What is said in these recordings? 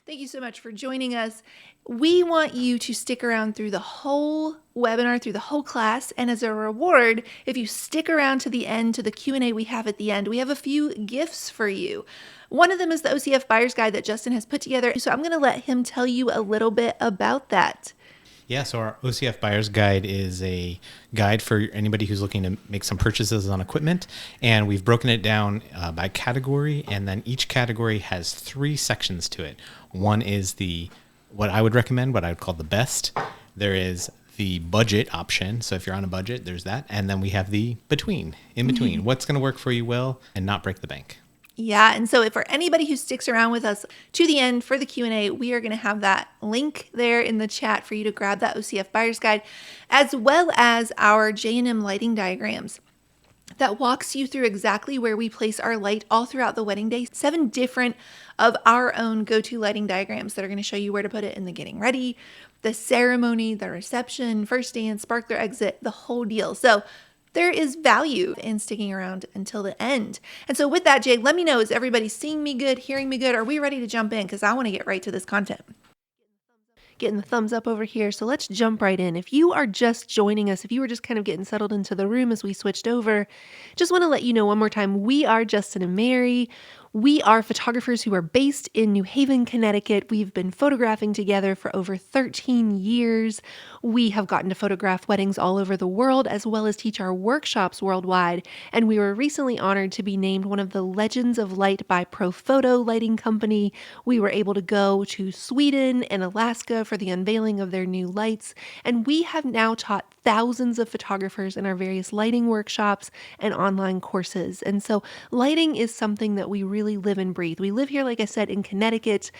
Thank you so much for joining us. We want you to stick around through the whole webinar, through the whole class, and as a reward, if you stick around to the end, to the Q&A we have at the end, we have a few gifts for you. One of them is the OCF Buyer's Guide that Justin has put together, so I'm going to let him tell you a little bit about that. Yeah, so our OCF Buyer's Guide is a guide for anybody who's looking to make some purchases on equipment. And we've broken it down by category, and then each category has 3 sections to it. One is what I would recommend, what I would call the best. There is the budget option. So if you're on a budget, there's that. And then we have the in between, what's going to work for you well and not break the bank. Yeah, and so for anybody who sticks around with us to the end for the Q&A, we are going to have that link there in the chat for you to grab that OCF Buyer's Guide, as well as our J&M lighting diagrams that walks you through exactly where we place our light all throughout the wedding day. 7 different of our own go-to lighting diagrams that are going to show you where to put it in the getting ready, the ceremony, the reception, first dance, sparkler exit, the whole deal. So there is value in sticking around until the end. And so with that, Jay, let me know, is everybody seeing me good, hearing me good? Are we ready to jump in? Because I want to get right to this content. Getting the thumbs up over here. So let's jump right in. If you are just joining us, if you were just kind of getting settled into the room as we switched over, just want to let you know one more time, we are Justin and Mary. We are photographers who are based in New Haven, Connecticut. We've been photographing together for over 13 years. We have gotten to photograph weddings all over the world, as well as teach our workshops worldwide. And we were recently honored to be named one of the Legends of Light by Profoto Lighting Company. We were able to go to Sweden and Alaska for the unveiling of their new lights. And we have now taught thousands of photographers in our various lighting workshops and online courses. And so lighting is something that we really live and breathe. We live here, like I said, in Connecticut,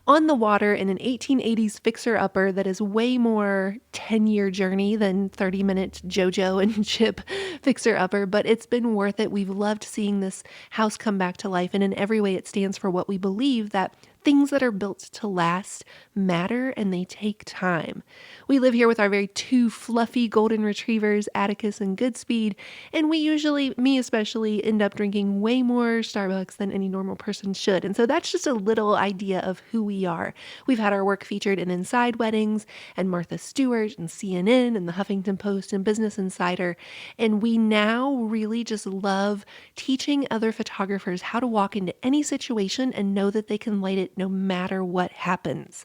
on the water in an 1880s fixer-upper that is way more 10-year journey than 30-minute JoJo and Chip fixer-upper, but it's been worth it. We've loved seeing this house come back to life, and in every way it stands for what we believe, that things that are built to last matter and they take time. We live here with our very 2 fluffy golden retrievers, Atticus and Goodspeed, and we usually, me especially, end up drinking way more Starbucks than any normal person should. And so that's just a little idea of who we are. We've had our work featured in Inside Weddings and Martha Stewart and CNN and the Huffington Post and Business Insider. And we now really just love teaching other photographers how to walk into any situation and know that they can light it no matter what happens.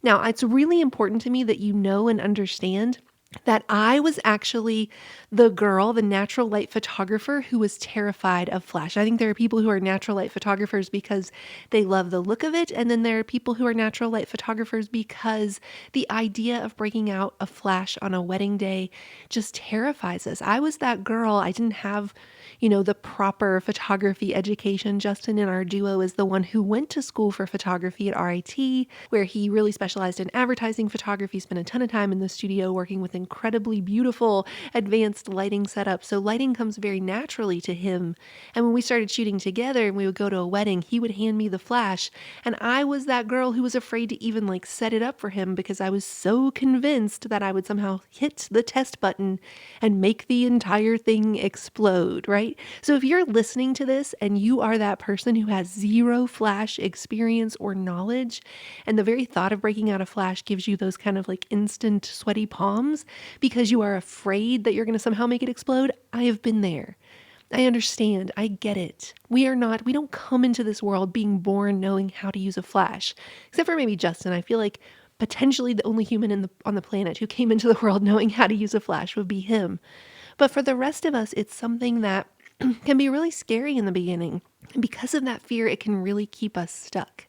Now, it's really important to me that you know and understand that I was actually the girl, the natural light photographer who was terrified of flash. I think there are people who are natural light photographers because they love the look of it. And then there are people who are natural light photographers because the idea of breaking out a flash on a wedding day just terrifies us. I was that girl. I didn't have, the proper photography education. Justin in our duo is the one who went to school for photography at RIT, where he really specialized in advertising photography, spent a ton of time in the studio working with incredibly beautiful advanced lighting setup. So lighting comes very naturally to him. And when we started shooting together and we would go to a wedding, he would hand me the flash. And I was that girl who was afraid to even set it up for him because I was so convinced that I would somehow hit the test button and make the entire thing explode, right? So if you're listening to this and you are that person who has 0 flash experience or knowledge, and the very thought of breaking out a flash gives you those kind of instant sweaty palms because you are afraid that you're going to somehow make it explode, I have been there. I understand. I get it. We don't come into this world being born knowing how to use a flash, except for maybe Justin. I feel like potentially the only human on the planet who came into the world knowing how to use a flash would be him. But for the rest of us, it's something that can be really scary in the beginning. And because of that fear, it can really keep us stuck.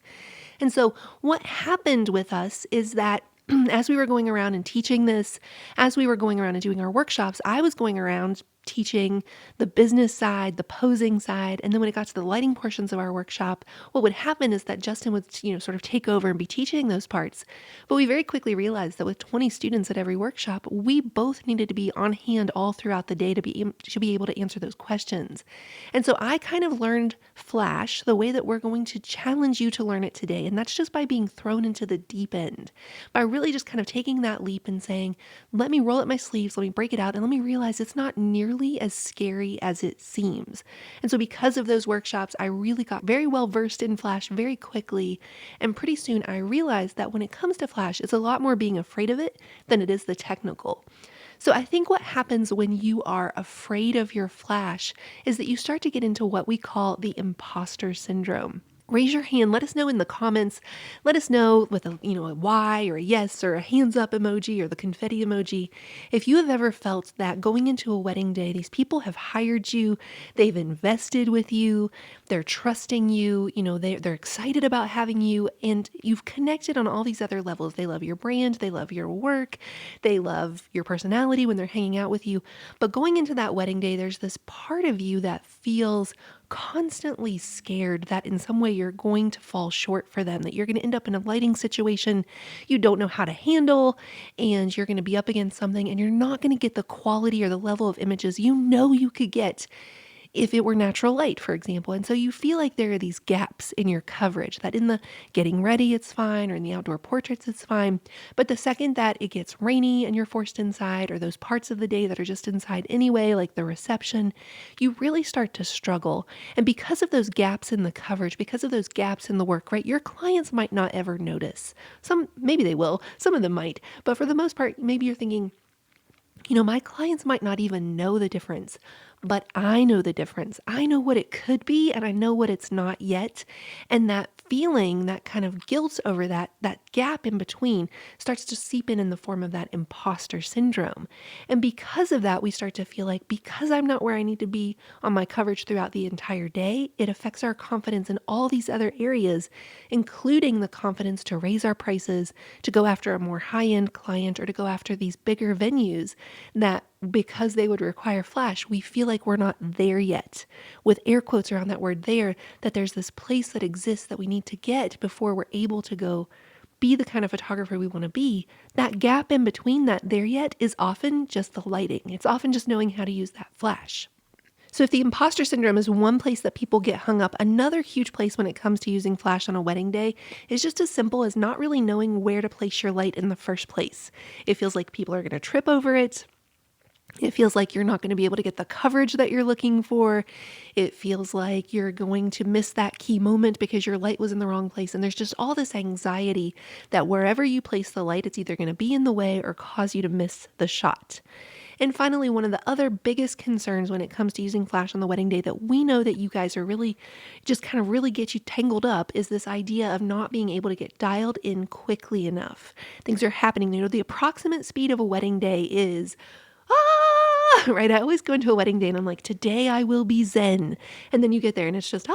And so what happened with us is that as we were going around and teaching this, as we were going around and doing our workshops, I was going around teaching the business side, the posing side. And then when it got to the lighting portions of our workshop, what would happen is that Justin would, sort of take over and be teaching those parts. But we very quickly realized that with 20 students at every workshop, we both needed to be on hand all throughout the day to be able to answer those questions. And so I kind of learned Flash the way that we're going to challenge you to learn it today. And that's just by being thrown into the deep end, by really just kind of taking that leap and saying, let me roll up my sleeves, let me break it out, and let me realize it's not nearly nearly as scary as it seems. And so because of those workshops, I really got very well versed in Flash very quickly. And pretty soon I realized that when it comes to Flash, it's a lot more being afraid of it than it is the technical. So I think what happens when you are afraid of your Flash is that you start to get into what we call the imposter syndrome. Raise your hand. Let us know in the comments. Let us know with a Y or a yes or a hands up emoji or the confetti emoji. If you have ever felt that going into a wedding day, these people have hired you, they've invested with you, they're trusting you, they're excited about having you, and you've connected on all these other levels. They love your brand, they love your work, they love your personality when they're hanging out with you. But going into that wedding day, there's this part of you that feels constantly scared that in some way you're going to fall short for them, that you're going to end up in a lighting situation you don't know how to handle, and you're going to be up against something and you're not going to get the quality or the level of images you could get if it were natural light, for example. And so you feel like there are these gaps in your coverage, that in the getting ready, it's fine, or in the outdoor portraits, it's fine. But the second that it gets rainy and you're forced inside, or those parts of the day that are just inside anyway, like the reception, you really start to struggle. And because of those gaps in the coverage, because of those gaps in the work, right, your clients might not ever notice. Some, maybe they will, some of them might. But for the most part, maybe you're thinking, my clients might not even know the difference, but I know the difference. I know what it could be, and I know what it's not yet. And that feeling, that kind of guilt over that gap in between starts to seep in the form of that imposter syndrome. And because of that, we start to feel like because I'm not where I need to be on my coverage throughout the entire day, it affects our confidence in all these other areas, including the confidence to raise our prices, to go after a more high-end client, or to go after these bigger venues that because they would require Flash, we feel like we're not there yet. With air quotes around that word there, that there's this place that exists that we need to get before we're able to go be the kind of photographer we want to be. That gap in between that there yet is often just the lighting. It's often just knowing how to use that Flash. So if the imposter syndrome is one place that people get hung up, another huge place when it comes to using Flash on a wedding day is just as simple as not really knowing where to place your light in the first place. It feels like people are going to trip over it. It feels like you're not going to be able to get the coverage that you're looking for. It feels like you're going to miss that key moment because your light was in the wrong place. And there's just all this anxiety that wherever you place the light, it's either going to be in the way or cause you to miss the shot. And finally, one of the other biggest concerns when it comes to using Flash on the wedding day that we know that you guys are really just kind of really get you tangled up is this idea of not being able to get dialed in quickly enough. Things are happening. The approximate speed of a wedding day is right? I always go into a wedding day and I'm like, today I will be zen. And then you get there and it's just,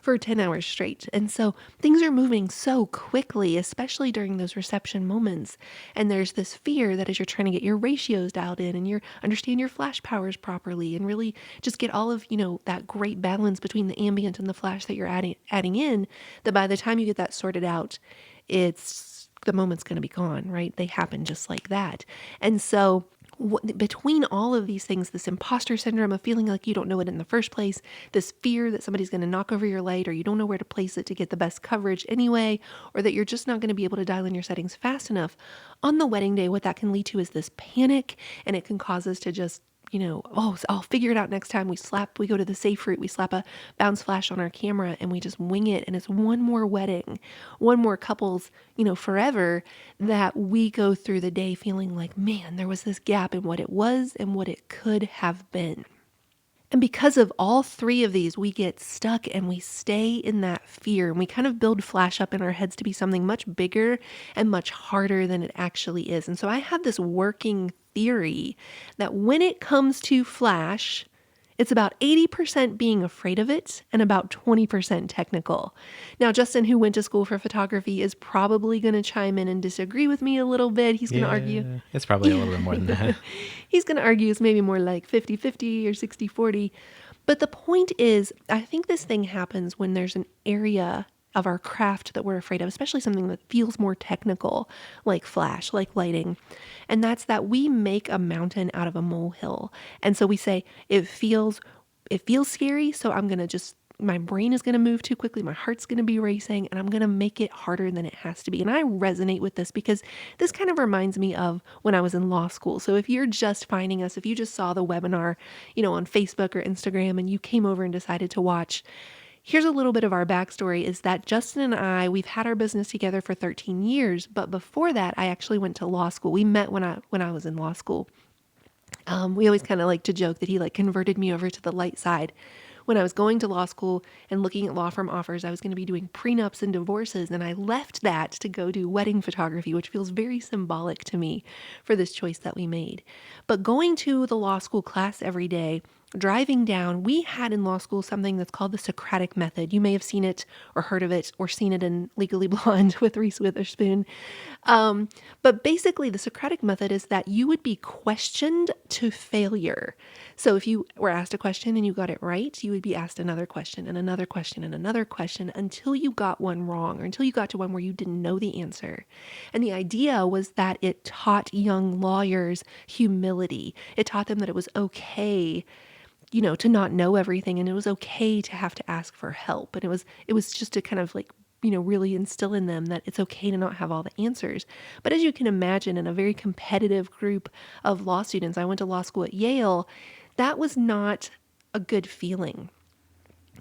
for 10 hours straight. And so things are moving so quickly, especially during those reception moments. And there's this fear that as you're trying to get your ratios dialed in and understand your Flash powers properly and really just get all of, that great balance between the ambient and the Flash that you're adding in, that by the time you get that sorted out, the moment's going to be gone, right? They happen just like that. And so between all of these things, this imposter syndrome of feeling like you don't know it in the first place, this fear that somebody's going to knock over your light or you don't know where to place it to get the best coverage anyway, or that you're just not going to be able to dial in your settings fast enough, on the wedding day, what that can lead to is this panic, and it can cause us to just I'll figure it out next time. We go to the safe route, we slap a bounce Flash on our camera and we just wing it. And it's one more wedding, one more couples, forever that we go through the day feeling like, man, there was this gap in what it was and what it could have been. And because of all three of these, we get stuck and we stay in that fear, and we kind of build Flash up in our heads to be something much bigger and much harder than it actually is. And so I have this working theory that when it comes to Flash, it's about 80% being afraid of it and about 20% technical. Now, Justin, who went to school for photography, is probably going to chime in and disagree with me a little bit. He's going to argue. It's probably a little bit more than that. He's going to argue it's maybe more like 50-50 or 60-40. But the point is, I think this thing happens when there's an area of our craft that we're afraid of, especially something that feels more technical, like Flash, like lighting. And that's that we make a mountain out of a molehill. And so we say, it feels scary, so I'm going to just my brain is going to move too quickly. My heart's going to be racing, and I'm going to make it harder than it has to be. And I resonate with this because this kind of reminds me of when I was in law school. So if you're just finding us, if you just saw the webinar, on Facebook or Instagram and you came over and decided to watch, here's a little bit of our backstory is that Justin and I, we've had our business together for 13 years, but before that, I actually went to law school. We met when I was in law school. We always kind of like to joke that he converted me over to the light side. When I was going to law school and looking at law firm offers, I was going to be doing prenups and divorces, and I left that to go do wedding photography, which feels very symbolic to me for this choice that we made. But going to the law school class every day, driving down, we had in law school something that's called the Socratic method. You may have seen it or heard of it or seen it in Legally Blonde with Reese Witherspoon. But basically, the Socratic method is that you would be questioned to failure. So if you were asked a question and you got it right, you would be asked another question and another question and another question until you got one wrong or until you got to one where you didn't know the answer. And the idea was that it taught young lawyers humility. It taught them that it was okay to not know everything, and it was okay to have to ask for help. And it was just to kind of really instill in them that it's okay to not have all the answers. But as you can imagine, in a very competitive group of law students, I went to law school at Yale, that was not a good feeling.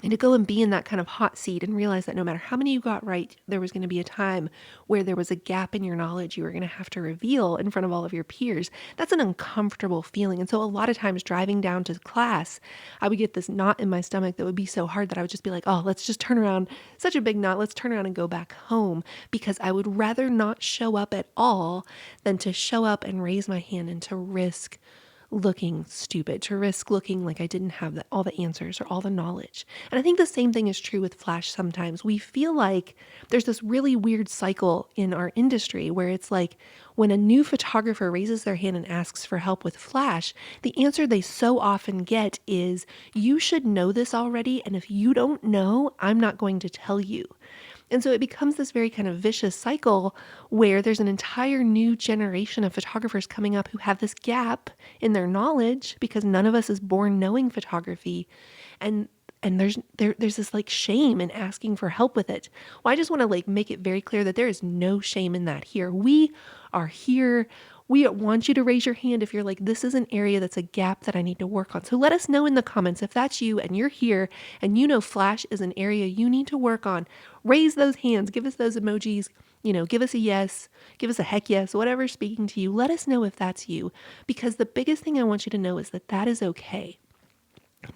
And to go and be in that kind of hot seat and realize that no matter how many you got right, there was going to be a time where there was a gap in your knowledge you were going to have to reveal in front of all of your peers. That's an uncomfortable feeling. And so a lot of times driving down to class, I would get this knot in my stomach that would be so hard that I would just be like, oh, let's just turn around. Such a big knot. Let's turn around and go back home, because I would rather not show up at all than to show up and raise my hand and to risk looking stupid, to risk looking like I didn't have all the answers or all the knowledge. And I think the same thing is true with Flash sometimes. We feel like there's this really weird cycle in our industry where it's like when a new photographer raises their hand and asks for help with Flash, the answer they so often get is, you should know this already, and if you don't know, I'm not going to tell you. And so it becomes this very kind of vicious cycle where there's an entire new generation of photographers coming up who have this gap in their knowledge because none of us is born knowing photography. And there's this shame in asking for help with it. Well, I just want to make it very clear that there is no shame in that here. We are here. We want you to raise your hand if you're like, this is an area that's a gap that I need to work on. So let us know in the comments if that's you and you're here and Flash is an area you need to work on. Raise those hands, give us those emojis, give us a yes, give us a heck yes, whatever's speaking to you. Let us know if that's you, because the biggest thing I want you to know is that that is okay.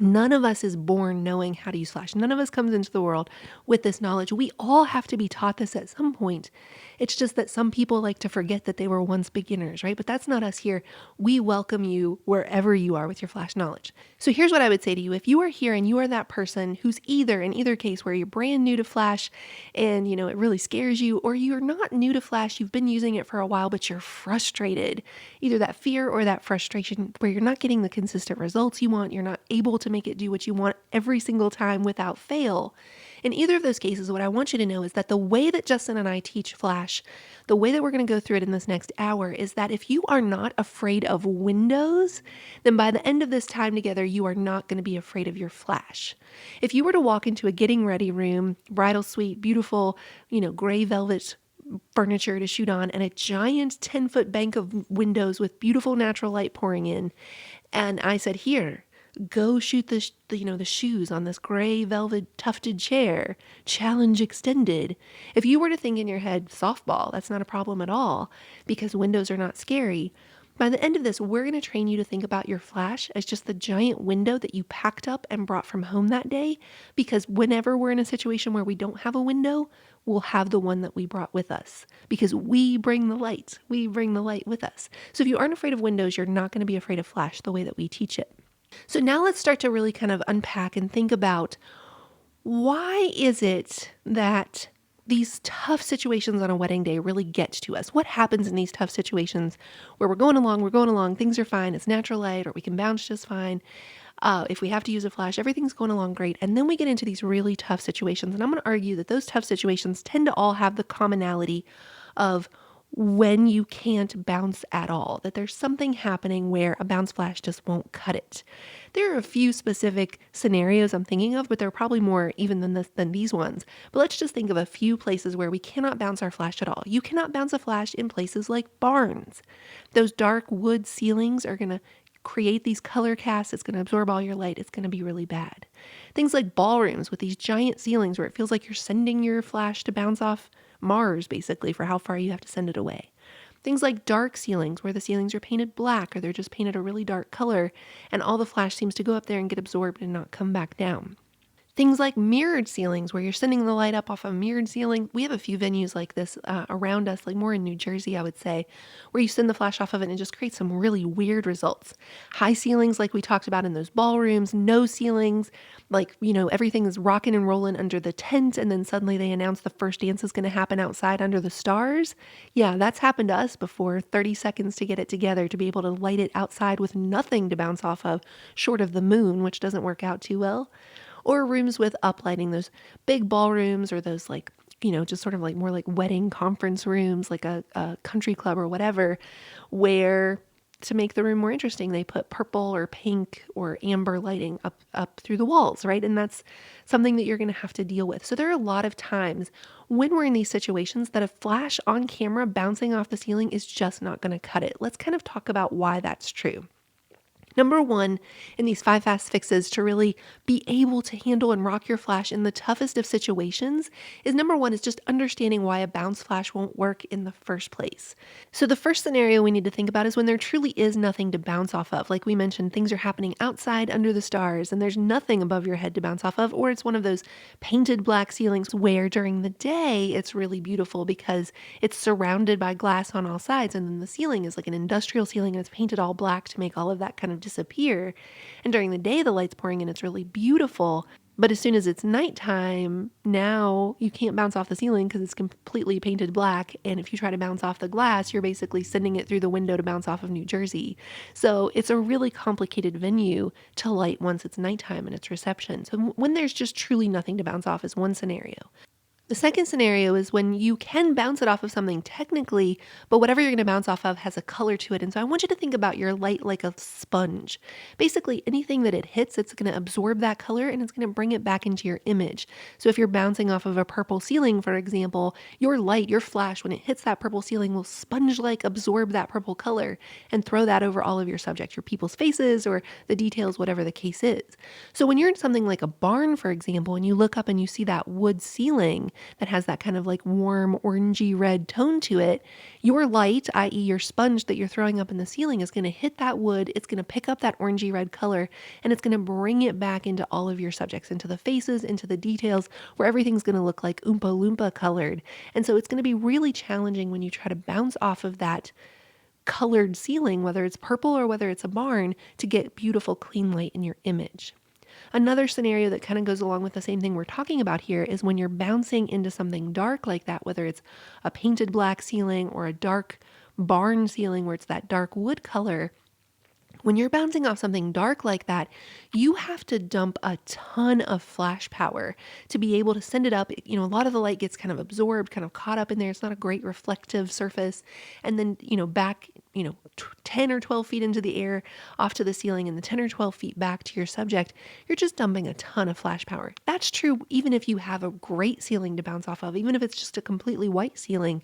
None of us is born knowing how to use Flash. None of us comes into the world with this knowledge. We all have to be taught this at some point. It's just that some people like to forget that they were once beginners, right? But that's not us here. We welcome you wherever you are with your Flash knowledge. So here's what I would say to you. If you are here and you are that person who's in either case where you're brand new to Flash and, it really scares you, or you're not new to Flash, you've been using it for a while, but you're frustrated, either that fear or that frustration where you're not getting the consistent results you want, you're not able to make it do what you want every single time without fail. In either of those cases, what I want you to know is that the way that Justin and I teach Flash, the way that we're going to go through it in this next hour, is that if you are not afraid of windows, then by the end of this time together, you are not going to be afraid of your Flash. If you were to walk into a getting ready room, bridal suite, beautiful, gray velvet furniture to shoot on, and a giant 10-foot bank of windows with beautiful natural light pouring in, and I said, here, go shoot the shoes on this gray velvet tufted chair, challenge extended. If you were to think in your head, softball, that's not a problem at all because windows are not scary. By the end of this, we're going to train you to think about your Flash as just the giant window that you packed up and brought from home that day, because whenever we're in a situation where we don't have a window, we'll have the one that we brought with us because we bring the light. We bring the light with us. So if you aren't afraid of windows, you're not going to be afraid of Flash the way that we teach it. So now let's start to really kind of unpack and think about, why is it that these tough situations on a wedding day really get to us? What happens in these tough situations where we're going along, things are fine, it's natural light, or we can bounce just fine. If we have to use a Flash, everything's going along great. And then we get into these really tough situations. And I'm going to argue that those tough situations tend to all have the commonality of when you can't bounce at all, that there's something happening where a bounce flash just won't cut it. There are a few specific scenarios I'm thinking of, but there are probably more even than these ones. But let's just think of a few places where we cannot bounce our flash at all. You cannot bounce a flash in places like barns. Those dark wood ceilings are going to create these color casts. It's going to absorb all your light. It's going to be really bad. Things like ballrooms with these giant ceilings where it feels like you're sending your flash to bounce off Mars, basically, for how far you have to send it away. Things like dark ceilings where the ceilings are painted black or they're just painted a really dark color and all the flash seems to go up there and get absorbed and not come back down. Things like mirrored ceilings where you're sending the light up off a mirrored ceiling. We have a few venues like this around us, like more in New Jersey, I would say, where you send the flash off of it and it just creates some really weird results. High ceilings like we talked about in those ballrooms, no ceilings, like, everything is rocking and rolling under the tent and then suddenly they announce the first dance is going to happen outside under the stars. Yeah, that's happened to us before. 30 seconds to get it together to be able to light it outside with nothing to bounce off of, short of the moon, which doesn't work out too well. Or rooms with uplighting, those big ballrooms or those just sort of like more like wedding conference rooms, like a country club or whatever, where to make the room more interesting, they put purple or pink or amber lighting up through the walls, right? And that's something that you're going to have to deal with. So there are a lot of times when we're in these situations that a flash on camera bouncing off the ceiling is just not going to cut it. Let's kind of talk about why that's true. Number one, in these 5 fast fixes to really be able to handle and rock your flash in the toughest of situations is number one is just understanding why a bounce flash won't work in the first place. So the first scenario we need to think about is when there truly is nothing to bounce off of. Like we mentioned, things are happening outside under the stars and there's nothing above your head to bounce off of, or it's one of those painted black ceilings where during the day it's really beautiful because it's surrounded by glass on all sides and then the ceiling is like an industrial ceiling and it's painted all black to make all of that kind of disappear. And during the day, the light's pouring in, it's really beautiful. But as soon as it's nighttime, now you can't bounce off the ceiling because it's completely painted black. And if you try to bounce off the glass, you're basically sending it through the window to bounce off of New Jersey. So it's a really complicated venue to light once it's nighttime and it's reception. So when there's just truly nothing to bounce off is one scenario. The second scenario is when you can bounce it off of something technically, but whatever you're going to bounce off of has a color to it. And so I want you to think about your light like a sponge. Basically, anything that it hits, it's going to absorb that color and it's going to bring it back into your image. So if you're bouncing off of a purple ceiling, for example, your light, your flash, when it hits that purple ceiling will sponge-like absorb that purple color and throw that over all of your subjects, your people's faces or the details, whatever the case is. So when you're in something like a barn, for example, and you look up and you see that wood ceiling, that has that kind of like warm orangey red tone to it, your light, i.e. your sponge that you're throwing up in the ceiling is going to hit that wood, it's going to pick up that orangey red color, and it's going to bring it back into all of your subjects, into the faces, into the details, where everything's going to look like Oompa Loompa colored. And so it's going to be really challenging when you try to bounce off of that colored ceiling, whether it's purple or whether it's a barn, to get beautiful clean light in your image. Another scenario that kind of goes along with the same thing we're talking about here is when you're bouncing into something dark like that, whether it's a painted black ceiling or a dark barn ceiling where it's that dark wood color. When you're bouncing off something dark like that, you have to dump a ton of flash power to be able to send it up. A lot of the light gets kind of absorbed, kind of caught up in there. It's not a great reflective surface. And then, back, 10 or 12 feet into the air off to the ceiling and the 10 or 12 feet back to your subject, you're just dumping a ton of flash power. That's true even if you have a great ceiling to bounce off of, even if it's just a completely white ceiling.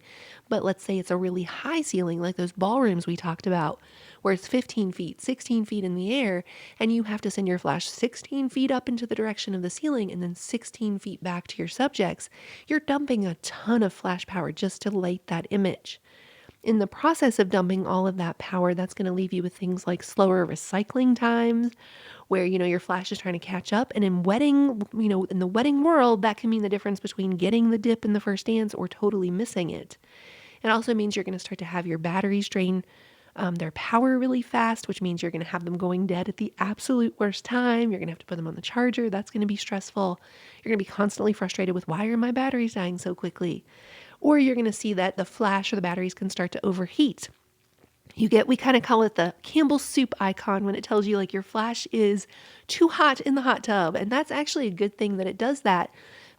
But let's say it's a really high ceiling like those ballrooms we talked about, where it's 15 feet, 16 feet in the air, and you have to send your flash 16 feet up into the direction of the ceiling and then 16 feet back to your subjects. You're dumping a ton of flash power just to light that image. In the process of dumping all of that power, that's going to leave you with things like slower recycling times, where, your flash is trying to catch up. And in in the wedding world, that can mean the difference between getting the dip in the first dance or totally missing it. It also means you're going to start to have your batteries drain their power really fast, which means you're going to have them going dead at the absolute worst time. You're going to have to put them on the charger. That's going to be stressful. You're going to be constantly frustrated with, why are my batteries dying so quickly? Or you're going to see that the flash or the batteries can start to overheat. We kind of call it the Campbell's soup icon when it tells you like your flash is too hot in the hot tub. And that's actually a good thing that it does that,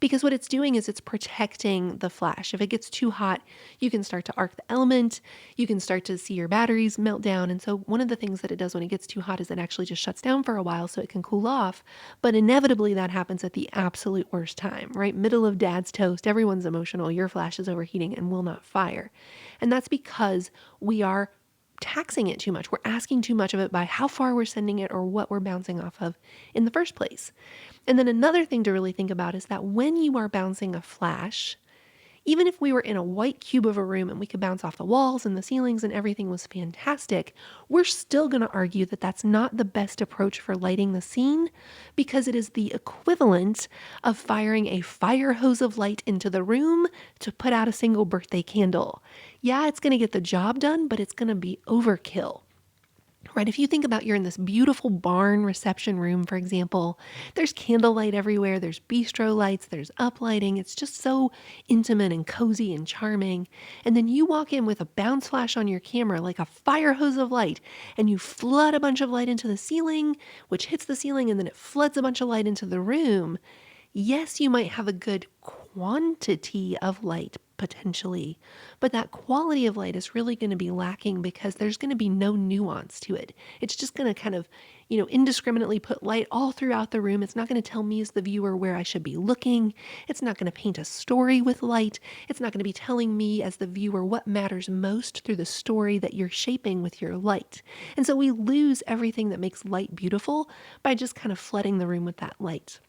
because what it's doing is it's protecting the flash. If it gets too hot, you can start to arc the element, you can start to see your batteries melt down. And so one of the things that it does when it gets too hot is it actually just shuts down for a while so it can cool off. But inevitably that happens at the absolute worst time, right? Middle of dad's toast, everyone's emotional, your flash is overheating and will not fire. And that's because we are taxing it too much. We're asking too much of it by how far we're sending it or what we're bouncing off of in the first place. And then another thing to really think about is that when you are bouncing a flash, even if we were in a white cube of a room and we could bounce off the walls and the ceilings and everything was fantastic, we're still going to argue that that's not the best approach for lighting the scene, because it is the equivalent of firing a fire hose of light into the room to put out a single birthday candle. Yeah, it's going to get the job done, but it's going to be overkill. Right? If you think about you're in this beautiful barn reception room, for example, there's candlelight everywhere, there's bistro lights, there's uplighting. It's just so intimate and cozy and charming. And then you walk in with a bounce flash on your camera, like a fire hose of light, and you flood a bunch of light into the ceiling, which hits the ceiling, and then it floods a bunch of light into the room. Yes, you might have a good quantity of light potentially, but that quality of light is really going to be lacking because there's going to be no nuance to it. It's just going to kind of, indiscriminately put light all throughout the room. It's not going to tell me as the viewer where I should be looking. It's not going to paint a story with light. It's not going to be telling me as the viewer what matters most through the story that you're shaping with your light. And so we lose everything that makes light beautiful by just kind of flooding the room with that light.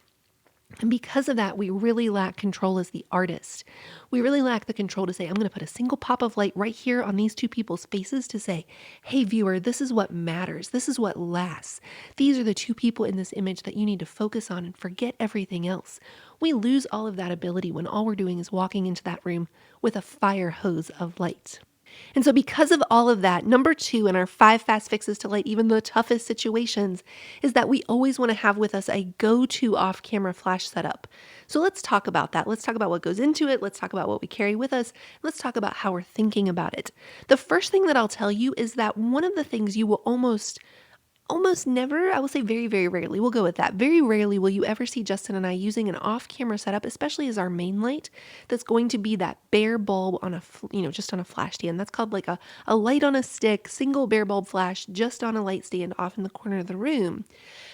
And because of that, we really lack control as the artist. We really lack the control to say, I'm going to put a single pop of light right here on these two people's faces to say, hey, viewer, this is what matters. This is what lasts. These are the two people in this image that you need to focus on and forget everything else. We lose all of that ability when all we're doing is walking into that room with a fire hose of light. And so because of all of that, number 2 in our 5 fast fixes to light even the toughest situations is that we always want to have with us a go-to off-camera flash setup. So let's talk about that. Let's talk about what goes into it. Let's talk about what we carry with us. Let's talk about how we're thinking about it. The first thing that I'll tell you is that one of the things you will almost never, I will say very, very rarely, we'll go with that. Very rarely will you ever see Justin and I using an off-camera setup, especially as our main light, that's going to be that bare bulb on just on a flash stand. That's called like a light on a stick, single bare bulb flash, just on a light stand off in the corner of the room.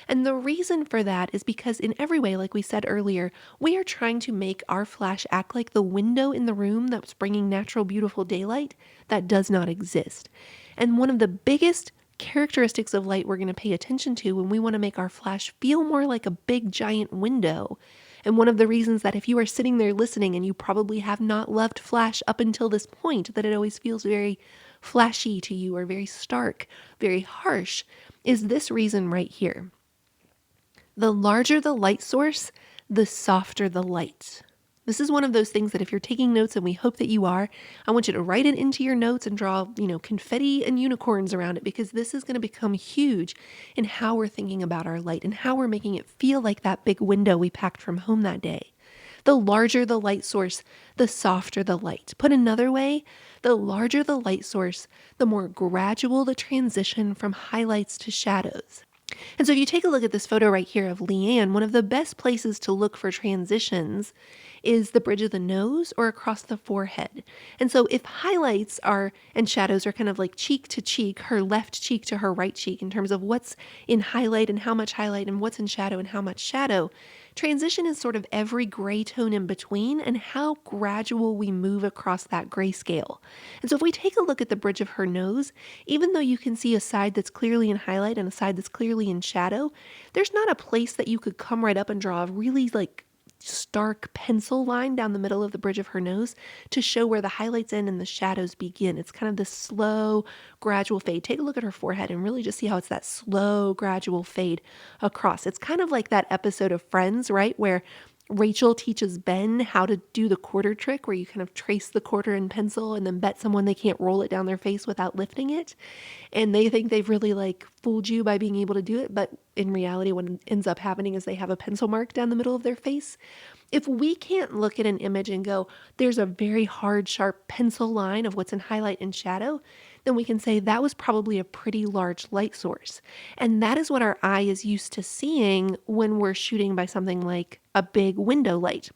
And the reason for that is because in every way, like we said earlier, we are trying to make our flash act like the window in the room that's bringing natural, beautiful daylight that does not exist. And one of the biggest characteristics of light we're going to pay attention to when we want to make our flash feel more like a big giant window. And one of the reasons that if you are sitting there listening and you probably have not loved flash up until this point, that it always feels very flashy to you or very stark, very harsh, is this reason right here. The larger the light source, the softer the light. This is one of those things that if you're taking notes, and we hope that you are, I want you to write it into your notes and draw, confetti and unicorns around it, because this is going to become huge in how we're thinking about our light and how we're making it feel like that big window we packed from home that day. The larger the light source, the softer the light. Put another way, the larger the light source, the more gradual the transition from highlights to shadows. And so if you take a look at this photo right here of Leanne, one of the best places to look for transitions is the bridge of the nose or across the forehead. And so if highlights and shadows are kind of like cheek to cheek, her left cheek to her right cheek in terms of what's in highlight and how much highlight and what's in shadow and how much shadow, transition is sort of every gray tone in between and how gradual we move across that gray scale. And so if we take a look at the bridge of her nose, even though you can see a side that's clearly in highlight and a side that's clearly in shadow, there's not a place that you could come right up and draw a really stark pencil line down the middle of the bridge of her nose to show where the highlights end and the shadows begin. It's kind of this slow, gradual fade. Take a look at her forehead and really just see how it's that slow, gradual fade across. It's kind of like that episode of Friends, right? Where Rachel teaches Ben how to do the quarter trick, where you kind of trace the quarter in pencil and then bet someone they can't roll it down their face without lifting it. And they think they've really fooled you by being able to do it. But in reality, what ends up happening is they have a pencil mark down the middle of their face. If we can't look at an image and go, there's a very hard, sharp pencil line of what's in highlight and shadow, then we can say that was probably a pretty large light source. And that is what our eye is used to seeing when we're shooting by something like a big window light.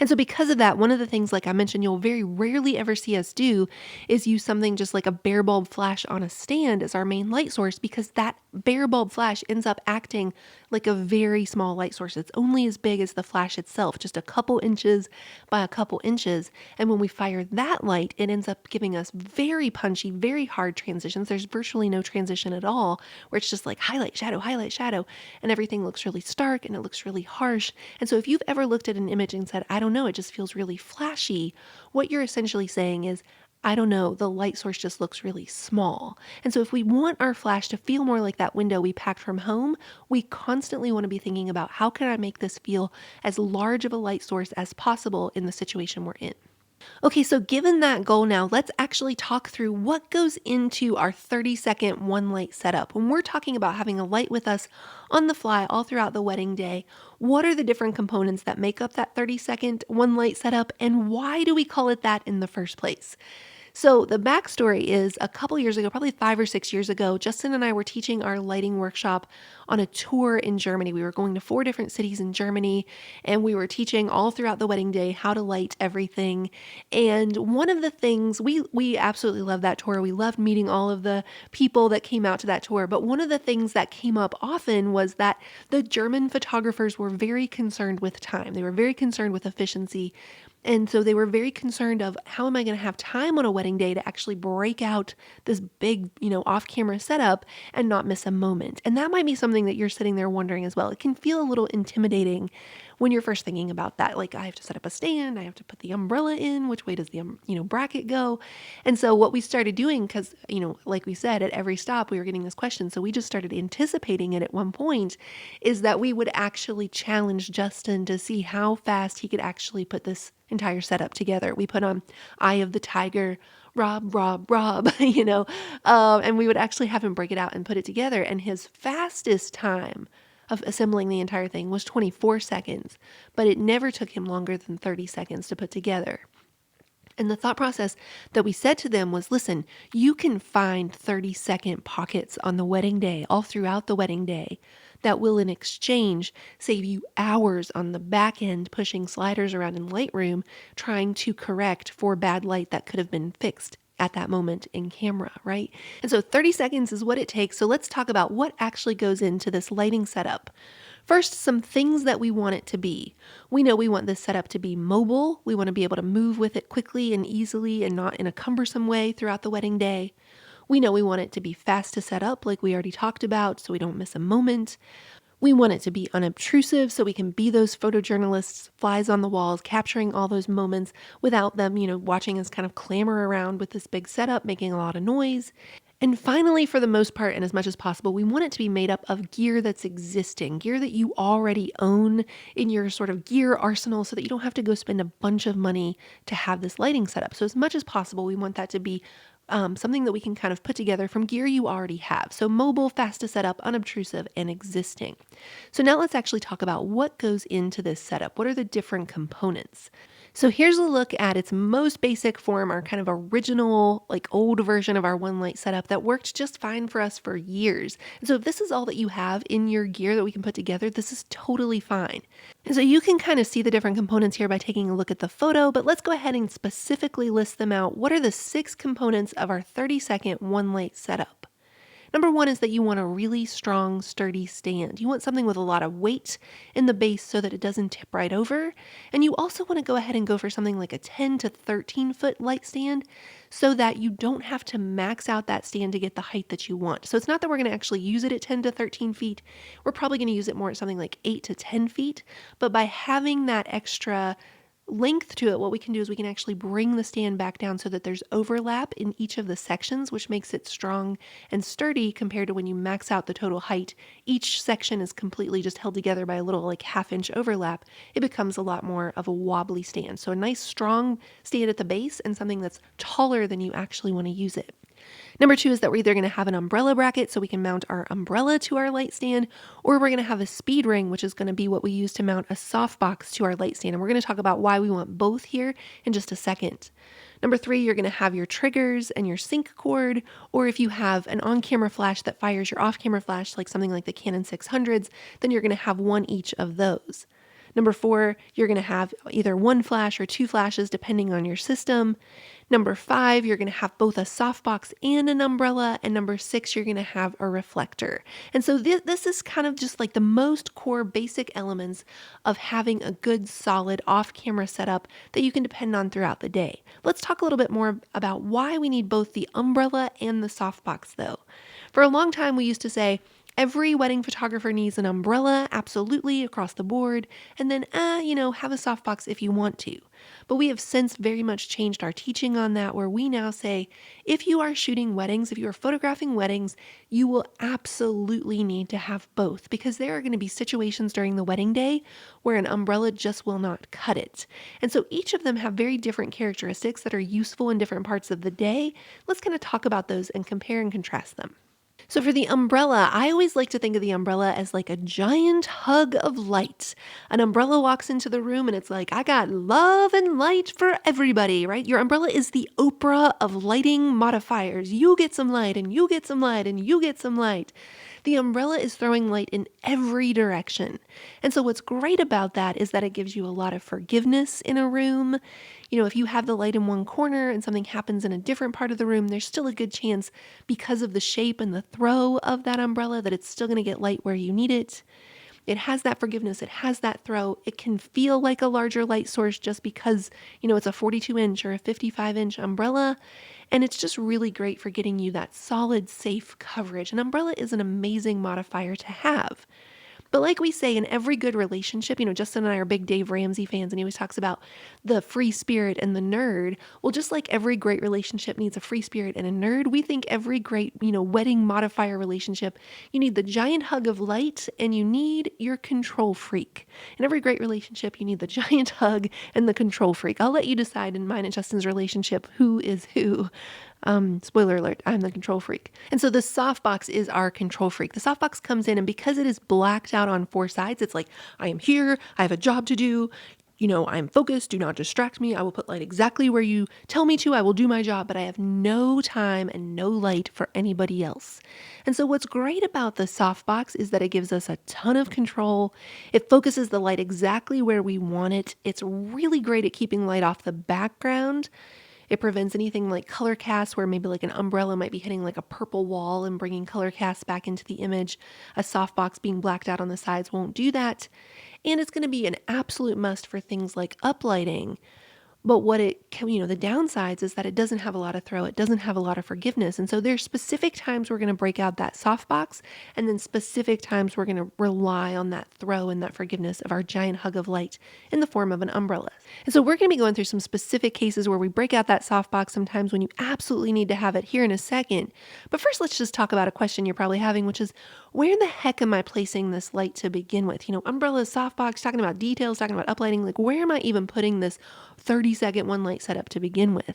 And so because of that, one of the things, like I mentioned, you'll very rarely ever see us do is use something just like a bare bulb flash on a stand as our main light source, because that bare bulb flash ends up acting like a very small light source. It's only as big as the flash itself, just a couple inches by a couple inches. And when we fire that light, it ends up giving us very punchy, very hard transitions. There's virtually no transition at all, where it's just like highlight, shadow, and everything looks really stark and it looks really harsh. And so if you've ever looked at an image and said, I don't know, it just feels really flashy, what you're essentially saying is, I don't know, the light source just looks really small. And so if we want our flash to feel more like that window we packed from home, we constantly want to be thinking about, how can I make this feel as large of a light source as possible in the situation we're in? Okay, so given that goal now, let's actually talk through what goes into our 30-second one light setup. When we're talking about having a light with us on the fly all throughout the wedding day, what are the different components that make up that 30-second one light setup, and why do we call it that in the first place? So the backstory is, a couple years ago, probably 5 or 6 years ago, Justin and I were teaching our lighting workshop on a tour in Germany. We were going to 4 different cities in Germany, and we were teaching all throughout the wedding day how to light everything. And one of the things, we absolutely loved that tour. We loved meeting all of the people that came out to that tour. But one of the things that came up often was that the German photographers were very concerned with time. They were very concerned with efficiency. And so they were very concerned of, how am I going to have time on a wedding day to actually break out this big, off-camera setup and not miss a moment? And that might be something that you're sitting there wondering as well. It can feel a little intimidating when you're first thinking about that. Like, I have to set up a stand, I have to put the umbrella in, which way does the bracket go? And so what we started doing, because like we said, at every stop we were getting this question, so we just started anticipating it at one point, is that we would actually challenge Justin to see how fast he could actually put this entire setup together. We put on Eye of the Tiger, Rob, and we would actually have him break it out and put it together. And his fastest time of assembling the entire thing was 24 seconds, but it never took him longer than 30 seconds to put together. And the thought process that we said to them was, listen, you can find 30-second pockets on the wedding day, all throughout the wedding day, that will in exchange save you hours on the back end pushing sliders around in Lightroom trying to correct for bad light that could have been fixed at that moment in camera, right? And so 30 seconds is what it takes. So let's talk about what actually goes into this lighting setup. First, some things that we want it to be. We know we want this setup to be mobile. We want to be able to move with it quickly and easily and not in a cumbersome way throughout the wedding day. We know we want it to be fast to set up, like we already talked about, so we don't miss a moment. We want it to be unobtrusive, so we can be those photojournalists, flies on the walls, capturing all those moments without them, watching us kind of clamor around with this big setup, making a lot of noise. And finally, for the most part, and as much as possible, we want it to be made up of gear that's existing, gear that you already own in your sort of gear arsenal, so that you don't have to go spend a bunch of money to have this lighting setup. So as much as possible, we want that to be something that we can kind of put together from gear you already have. So mobile, fast to set up, unobtrusive, and existing. So now let's actually talk about what goes into this setup. What are the different components? So here's a look at its most basic form, our kind of original, like old version of our one light setup that worked just fine for us for years. And so if this is all that you have in your gear that we can put together, this is totally fine. And so you can kind of see the different components here by taking a look at the photo, but let's go ahead and specifically list them out. What are the 6 components of our 30-second one light setup? Number 1 is that you want a really strong, sturdy stand. You want something with a lot of weight in the base so that it doesn't tip right over. And you also want to go ahead and go for something like a 10 to 13 foot light stand so that you don't have to max out that stand to get the height that you want. So it's not that we're going to actually use it at 10 to 13 feet. We're probably going to use it more at something like 8 to 10 feet. But by having that extra length to it, what we can do is we can actually bring the stand back down so that there's overlap in each of the sections, which makes it strong and sturdy compared to when you max out the total height. Each section is completely just held together by a little like half-inch overlap. It becomes a lot more of a wobbly stand. So a nice strong stand at the base and something that's taller than you actually want to use it. Number 2 is that we're either going to have an umbrella bracket so we can mount our umbrella to our light stand, or we're going to have a speed ring, which is going to be what we use to mount a softbox to our light stand. And we're going to talk about why we want both here in just a second. Number 3, you're going to have your triggers and your sync cord, or if you have an on-camera flash that fires your off-camera flash, like something like the Canon 600s, then you're going to have one each of those. Number 4, you're going to have either one flash or two flashes depending on your system. Number 5, you're going to have both a softbox and an umbrella. And number 6, you're going to have a reflector. And so this is kind of just like the most core basic elements of having a good solid off-camera setup that you can depend on throughout the day. Let's talk a little bit more about why we need both the umbrella and the softbox though. For a long time we used to say, every wedding photographer needs an umbrella, absolutely, across the board, and then, have a softbox if you want to. But we have since very much changed our teaching on that, where we now say, if you are shooting weddings, if you are photographing weddings, you will absolutely need to have both, because there are going to be situations during the wedding day where an umbrella just will not cut it. And so each of them have very different characteristics that are useful in different parts of the day. Let's kind of talk about those and compare and contrast them. So for the umbrella, I always like to think of the umbrella as like a giant hug of light. An umbrella walks into the room and it's like, I got love and light for everybody, right? Your umbrella is the Oprah of lighting modifiers. You get some light and you get some light and you get some light. The umbrella is throwing light in every direction. And so what's great about that is that it gives you a lot of forgiveness in a room. If you have the light in one corner and something happens in a different part of the room, there's still a good chance because of the shape and the throw of that umbrella that it's still going to get light where you need it. It has that forgiveness. It has that throw. It can feel like a larger light source just because, it's a 42-inch or a 55-inch umbrella. And it's just really great for getting you that solid, safe coverage. An umbrella is an amazing modifier to have. But like we say in every good relationship, Justin and I are big Dave Ramsey fans, and he always talks about the free spirit and the nerd. Well, just like every great relationship needs a free spirit and a nerd, we think every great, wedding modifier relationship, you need the giant hug of light and you need your control freak. In every great relationship, you need the giant hug and the control freak. I'll let you decide in mine and Justin's relationship who is who. Spoiler alert, I'm the control freak. And so the softbox is our control freak. The softbox comes in, and because it is blacked out on four sides, it's like, I am here, I have a job to do, I'm focused, do not distract me. I will put light exactly where you tell me to. I will do my job, but I have no time and no light for anybody else. And so what's great about the softbox is that it gives us a ton of control. It focuses the light exactly where we want it. It's really great at keeping light off the background. It prevents anything like color cast, where maybe like an umbrella might be hitting like a purple wall and bringing color cast back into the image. A softbox being blacked out on the sides won't do that. And it's going to be an absolute must for things like uplighting. But what the downsides is that it doesn't have a lot of throw. It doesn't have a lot of forgiveness. And so there's specific times we're going to break out that softbox, and then specific times we're going to rely on that throw and that forgiveness of our giant hug of light in the form of an umbrella. And so we're going to be going through some specific cases where we break out that softbox sometimes when you absolutely need to have it here in a second. But first, let's just talk about a question you're probably having, which is, where the heck am I placing this light to begin with? Umbrella, softbox, talking about details, talking about uplighting, like where am I even putting this 30-second one light setup to begin with?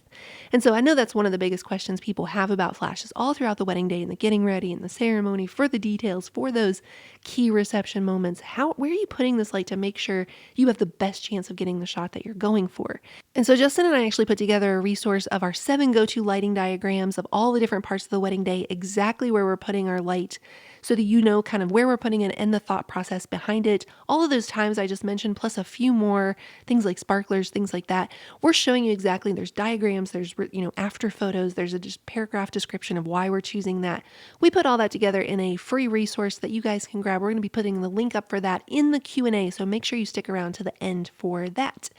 And so I know that's one of the biggest questions people have about flashes all throughout the wedding day and the getting ready and the ceremony, for the details, for those key reception moments. Where are you putting this light to make sure you have the best chance of getting the shot that you're going for? And so Justin and I actually put together a resource of our 7 go-to lighting diagrams of all the different parts of the wedding day, exactly where we're putting our light, so that you know kind of where we're putting it and the thought process behind it. All of those times I just mentioned, plus a few more things like sparklers, things like that. We're showing you exactly, there's diagrams, there's, after photos, there's a just paragraph description of why we're choosing that. We put all that together in a free resource that you guys can grab. We're going to be putting the link up for that in the Q&A, so make sure you stick around to the end for that.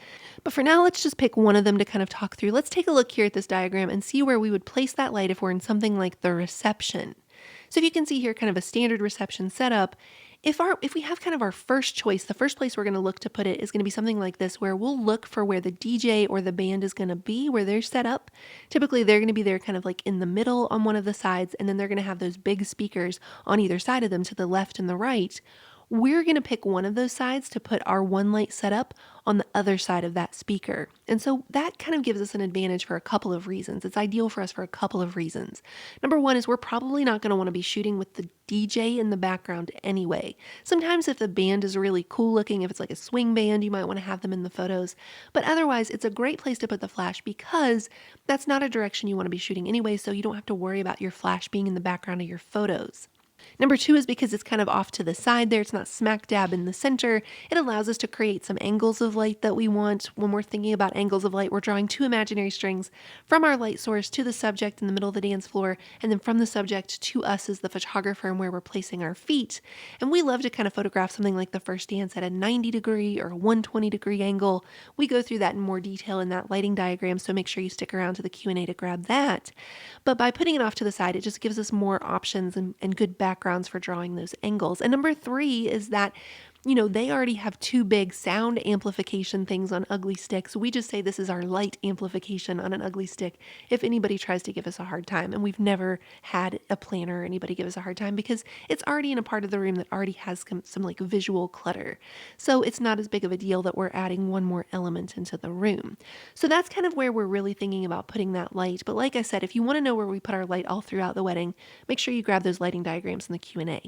But for now, let's just pick one of them to kind of talk through. Let's take a look here at this diagram and see where we would place that light if we're in something like the reception. So if you can see here kind of a standard reception setup, if we have kind of our first choice, the first place we're going to look to put it is going to be something like this, where we'll look for where the DJ or the band is going to be, where they're set up. Typically, they're going to be there kind of like in the middle on one of the sides, and then they're going to have those big speakers on either side of them to the left and the right. We're going to pick one of those sides to put our one light setup on the other side of that speaker. And so that kind of gives us an advantage for a couple of reasons. It's ideal for us for a couple of reasons. Number one is we're probably not going to want to be shooting with the DJ in the background anyway. Sometimes if the band is really cool looking, if it's like a swing band, you might want to have them in the photos. But otherwise, it's a great place to put the flash because that's not a direction you want to be shooting anyway, so you don't have to worry about your flash being in the background of your photos. Number two is because it's kind of off to the side there. It's not smack dab in the center. It allows us to create some angles of light that we want. When we're thinking about angles of light, we're drawing two imaginary strings from our light source to the subject in the middle of the dance floor, and then from the subject to us as the photographer and where we're placing our feet. And we love to kind of photograph something like the first dance at a 90 degree or a 120 degree angle. We go through that in more detail in that lighting diagram, so make sure you stick around to the Q&A to grab that. But by putting it off to the side, it just gives us more options and good backgrounds for drawing those angles. And number three is that, they already have two big sound amplification things on Ugly Stick. So we just say this is our light amplification on an Ugly Stick if anybody tries to give us a hard time. And we've never had a planner or anybody give us a hard time because it's already in a part of the room that already has some like visual clutter. So it's not as big of a deal that we're adding one more element into the room. So that's kind of where we're really thinking about putting that light. But like I said, if you want to know where we put our light all throughout the wedding, make sure you grab those lighting diagrams in the Q&A.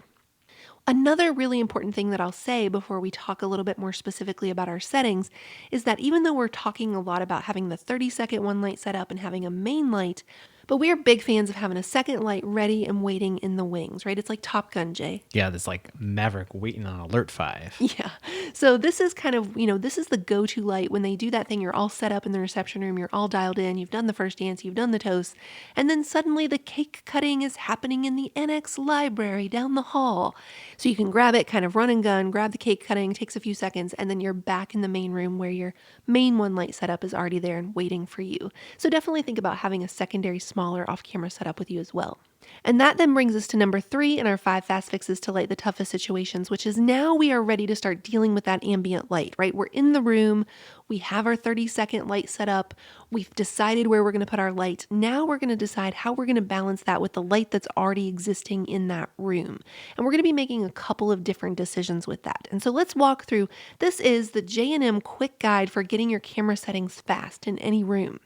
Another really important thing that I'll say before we talk a little bit more specifically about our settings is that even though we're talking a lot about having the 30-second one light set up and having a main light, but we are big fans of having a second light ready and waiting in the wings, right? It's like Top Gun, Jay. Yeah, that's like Maverick waiting on alert 5. Yeah. So this is kind of, this is the go-to light. When they do that thing, you're all set up in the reception room, you're all dialed in, you've done the first dance, you've done the toast, and then suddenly the cake cutting is happening in the annex library down the hall. So you can grab it, kind of run and gun, grab the cake cutting, takes a few seconds, and then you're back in the main room where your main one light setup is already there and waiting for you. So definitely think about having a secondary smaller off-camera setup with you as well. And that then brings us to number 3 in our 5 fast fixes to light the toughest situations, which is now we are ready to start dealing with that ambient light, right? We're in the room, we have our 30-second light set up, we've decided where we're going to put our light. Now we're going to decide how we're going to balance that with the light that's already existing in that room. And we're going to be making a couple of different decisions with that. And so let's walk through. This is the J&M quick guide for getting your camera settings fast in any room.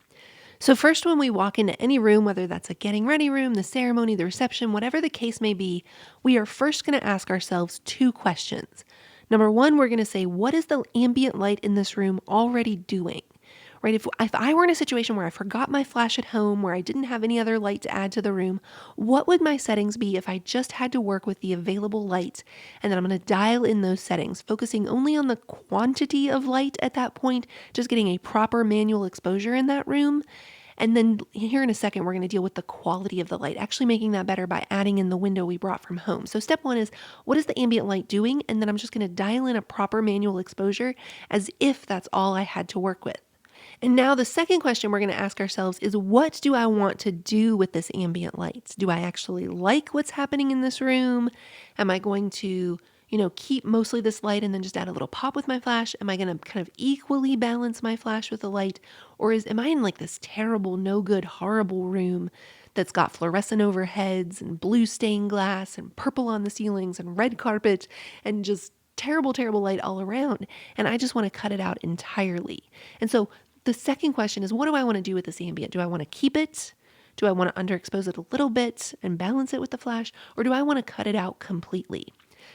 So first, when we walk into any room, whether that's a getting ready room, the ceremony, the reception, whatever the case may be, we are first going to ask ourselves 2 questions. Number 1, we're going to say, what is the ambient light in this room already doing? Right? If I were in a situation where I forgot my flash at home, where I didn't have any other light to add to the room, what would my settings be if I just had to work with the available light? And then I'm going to dial in those settings, focusing only on the quantity of light at that point, just getting a proper manual exposure in that room. And then here in a second, we're going to deal with the quality of the light, actually making that better by adding in the window we brought from home. So step 1 is, what is the ambient light doing? And then I'm just going to dial in a proper manual exposure as if that's all I had to work with. And now the second question we're going to ask ourselves is, what do I want to do with this ambient light? Do I actually like what's happening in this room? Am I going to, keep mostly this light and then just add a little pop with my flash? Am I going to kind of equally balance my flash with the light? Or am I in like this terrible, no good, horrible room that's got fluorescent overheads and blue stained glass and purple on the ceilings and red carpet and just terrible, terrible light all around? And I just want to cut it out entirely. And so the second question is, what do I want to do with this ambient? Do I want to keep it? Do I want to underexpose it a little bit and balance it with the flash? Or do I want to cut it out completely?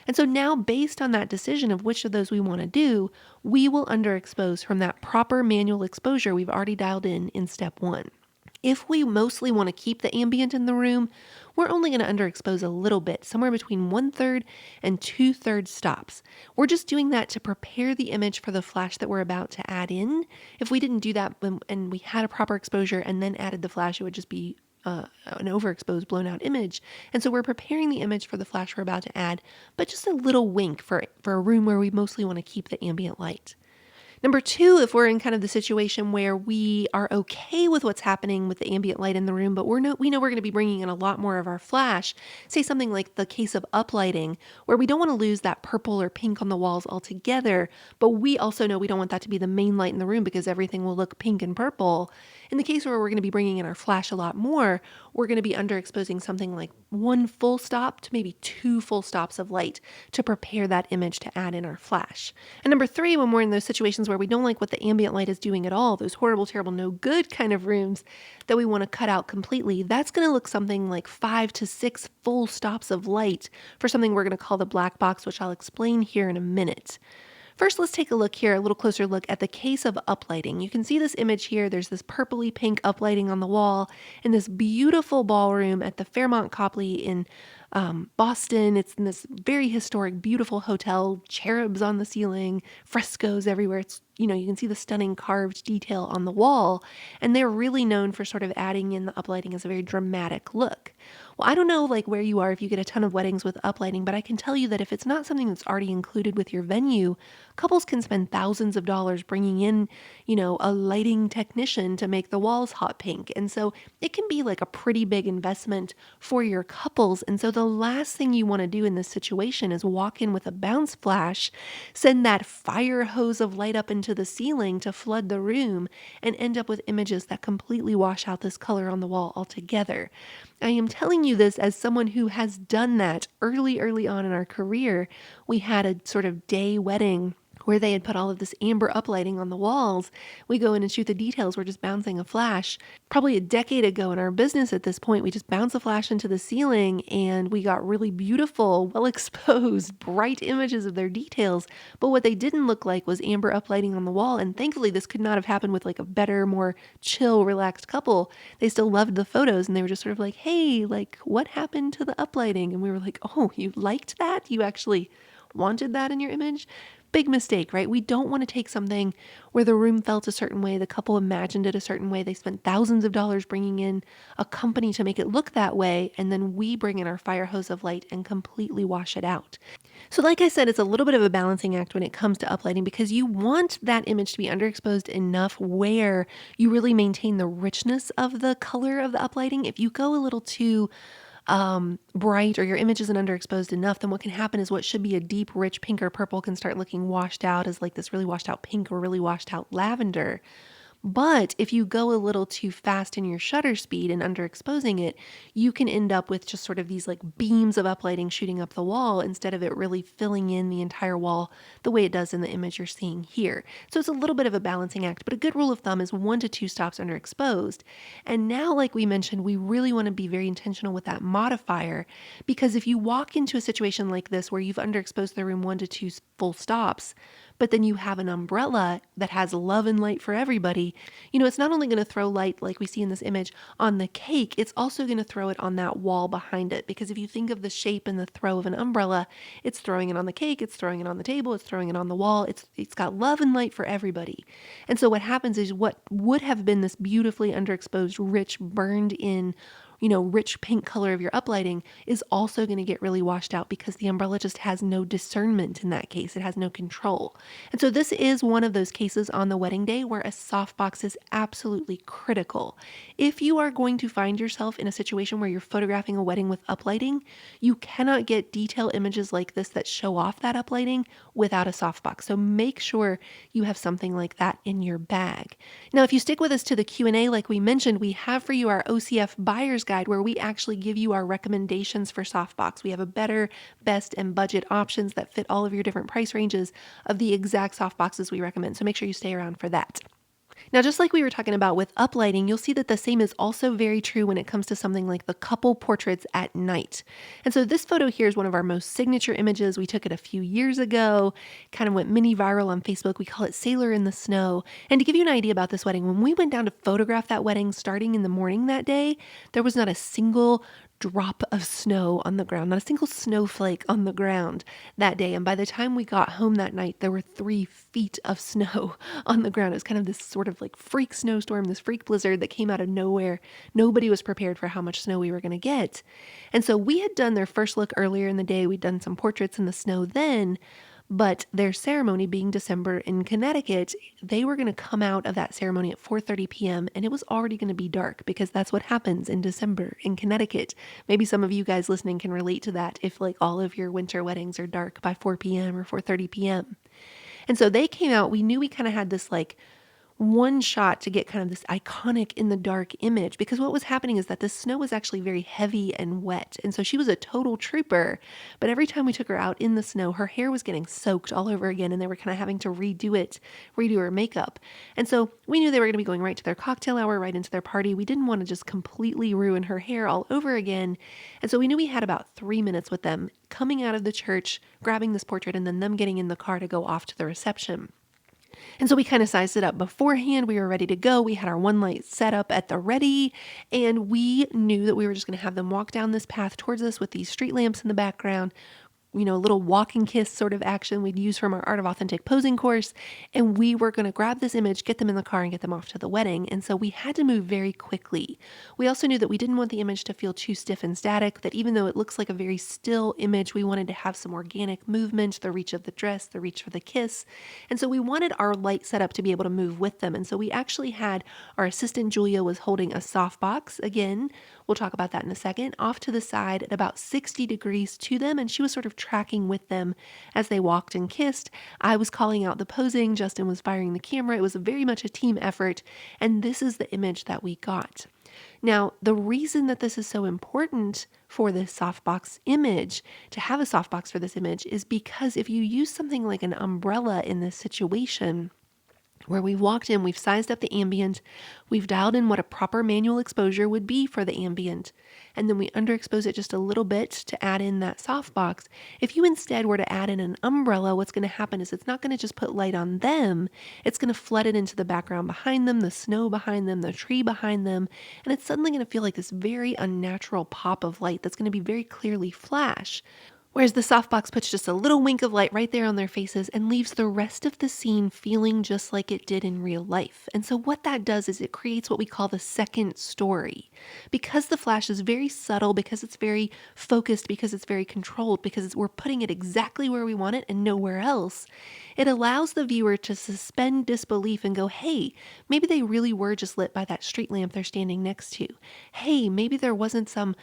And so now, based on that decision of which of those we want to do, we will underexpose from that proper manual exposure we've already dialed in step 1. If we mostly want to keep the ambient in the room, we're only going to underexpose a little bit, somewhere between 1/3 and 2/3 stops. We're just doing that to prepare the image for the flash that we're about to add in. If we didn't do that and we had a proper exposure and then added the flash, it would just be an overexposed, blown out image. And so we're preparing the image for the flash we're about to add, but just a little wink for a room where we mostly want to keep the ambient light. Number 2, if we're in kind of the situation where we are okay with what's happening with the ambient light in the room, but we know we're going to be bringing in a lot more of our flash, say something like the case of uplighting, where we don't want to lose that purple or pink on the walls altogether, but we also know we don't want that to be the main light in the room because everything will look pink and purple. In the case where we're going to be bringing in our flash a lot more, we're going to be underexposing something like 1 full stop to maybe 2 full stops of light to prepare that image to add in our flash. And number 3, when we're in those situations where we don't like what the ambient light is doing at all, those horrible, terrible, no good kind of rooms that we want to cut out completely, that's going to look something like 5 to 6 full stops of light for something we're going to call the black box, which I'll explain here in a minute. First, let's take a look here, a little closer look at the case of uplighting. You can see this image here. There's this purpley pink uplighting on the wall in this beautiful ballroom at the Fairmont Copley in Boston. It's in this very historic, beautiful hotel, cherubs on the ceiling, frescoes everywhere. It's, you can see the stunning carved detail on the wall. And they're really known for sort of adding in the uplighting as a very dramatic look. Well, I don't know like where you are if you get a ton of weddings with uplighting, but I can tell you that if it's not something that's already included with your venue, couples can spend thousands of dollars bringing in, a lighting technician to make the walls hot pink. And so it can be like a pretty big investment for your couples. And so the last thing you want to do in this situation is walk in with a bounce flash, send that fire hose of light up into the ceiling to flood the room, and end up with images that completely wash out this color on the wall altogether. I am telling you this as someone who has done that early on in our career. We had a sort of day wedding where they had put all of this amber uplighting on the walls. We go in and shoot the details. We're just bouncing a flash. Probably a decade ago in our business at this point, we just bounced a flash into the ceiling and we got really beautiful, well exposed, bright images of their details. But what they didn't look like was amber uplighting on the wall. And thankfully, this could not have happened with like a better, more chill, relaxed couple. They still loved the photos and they were just sort of like, hey, like what happened to the uplighting? And we were like, oh, you liked that? You actually wanted that in your image? Big mistake, right? We don't want to take something where the room felt a certain way, the couple imagined it a certain way, they spent thousands of dollars bringing in a company to make it look that way, and then we bring in our fire hose of light and completely wash it out. So like I said, it's a little bit of a balancing act when it comes to uplighting because you want that image to be underexposed enough where you really maintain the richness of the color of the uplighting. If you go a little too bright or your image isn't underexposed enough, then what can happen is what should be a deep, rich pink or purple can start looking washed out as like this really washed out pink or really washed out lavender. But if you go a little too fast in your shutter speed and underexposing it, you can end up with just sort of these like beams of uplighting shooting up the wall instead of it really filling in the entire wall the way it does in the image you're seeing here. So it's a little bit of a balancing act, but a good rule of thumb is 1 to 2 stops underexposed. And now, like we mentioned, we really want to be very intentional with that modifier because if you walk into a situation like this where you've underexposed the room 1 to 2 full stops, but then you have an umbrella that has love and light for everybody, it's not only going to throw light like we see in this image on the cake, it's also going to throw it on that wall behind it. Because if you think of the shape and the throw of an umbrella, it's throwing it on the cake, it's throwing it on the table, it's throwing it on the wall. It's got love and light for everybody. And so what happens is what would have been this beautifully underexposed, rich, burned in rich pink color of your uplighting is also going to get really washed out because the umbrella just has no discernment in that case. It has no control. And so this is one of those cases on the wedding day where a softbox is absolutely critical. If you are going to find yourself in a situation where you're photographing a wedding with uplighting, you cannot get detail images like this that show off that uplighting without a softbox. So make sure you have something like that in your bag. Now, if you stick with us to the Q&A, like we mentioned, we have for you our OCF buyer's guide where we actually give you our recommendations for softbox. We have a better, best, and budget options that fit all of your different price ranges of the exact softboxes we recommend. So make sure you stay around for that. Now, just like we were talking about with uplighting, you'll see that the same is also very true when it comes to something like the couple portraits at night. And so this photo here is one of our most signature images. We took it a few years ago, kind of went mini viral on Facebook. We call it Sailor in the Snow. And to give you an idea about this wedding, when we went down to photograph that wedding starting in the morning that day, there was not a single drop of snow on the ground, not a single snowflake on the ground that day. And by the time we got home that night, there were 3 feet of snow on the ground. It was kind of this sort of like freak snowstorm, this freak blizzard that came out of nowhere. Nobody was prepared for how much snow we were going to get. And so we had done their first look earlier in the day. We'd done some portraits in the snow then. But their ceremony being December in Connecticut, they were going to come out of that ceremony at 4:30 p.m. and it was already going to be dark because that's what happens in December in Connecticut. Maybe some of you guys listening can relate to that if like all of your winter weddings are dark by 4 p.m. or 4:30 p.m. And so they came out, we knew we kind of had this like one shot to get kind of this iconic in the dark image because what was happening is that the snow was actually very heavy and wet. And so she was a total trooper, but every time we took her out in the snow, her hair was getting soaked all over again and they were kind of having to redo her makeup. And so we knew they were going to be going right to their cocktail hour, right into their party. We didn't want to just completely ruin her hair all over again. And so we knew we had about 3 minutes with them coming out of the church, grabbing this portrait, and then them getting in the car to go off to the reception. And so we kind of sized it up beforehand. We were ready to go. We had our one light set up at the ready, and we knew that we were just going to have them walk down this path towards us with these street lamps in the background. A little walk and kiss sort of action we'd use from our Art of Authentic Posing course. And we were going to grab this image, get them in the car, and get them off to the wedding. And so we had to move very quickly. We also knew that we didn't want the image to feel too stiff and static, that even though it looks like a very still image, we wanted to have some organic movement, the reach of the dress, the reach for the kiss. And so we wanted our light setup to be able to move with them. And so we actually had our assistant Julia was holding a softbox. Again, we'll talk about that in a second, off to the side at about 60 degrees to them. And she was sort of tracking with them as they walked and kissed. I was calling out the posing. Justin was firing the camera. It was very much a team effort. And this is the image that we got. Now, the reason that this is so important for this softbox image, to have a softbox for this image, is because if you use something like an umbrella in this situation, where we've walked in, we've sized up the ambient, we've dialed in what a proper manual exposure would be for the ambient, and then we underexpose it just a little bit to add in that softbox. If you instead were to add in an umbrella, what's going to happen is it's not going to just put light on them, it's going to flood it into the background behind them, the snow behind them, the tree behind them, and it's suddenly going to feel like this very unnatural pop of light that's going to be very clearly flash. Whereas the softbox puts just a little wink of light right there on their faces and leaves the rest of the scene feeling just like it did in real life. And so what that does is it creates what we call the second story. Because the flash is very subtle, because it's very focused, because it's very controlled, because we're putting it exactly where we want it and nowhere else, it allows the viewer to suspend disbelief and go, hey, maybe they really were just lit by that street lamp they're standing next to. Hey, maybe there wasn't some,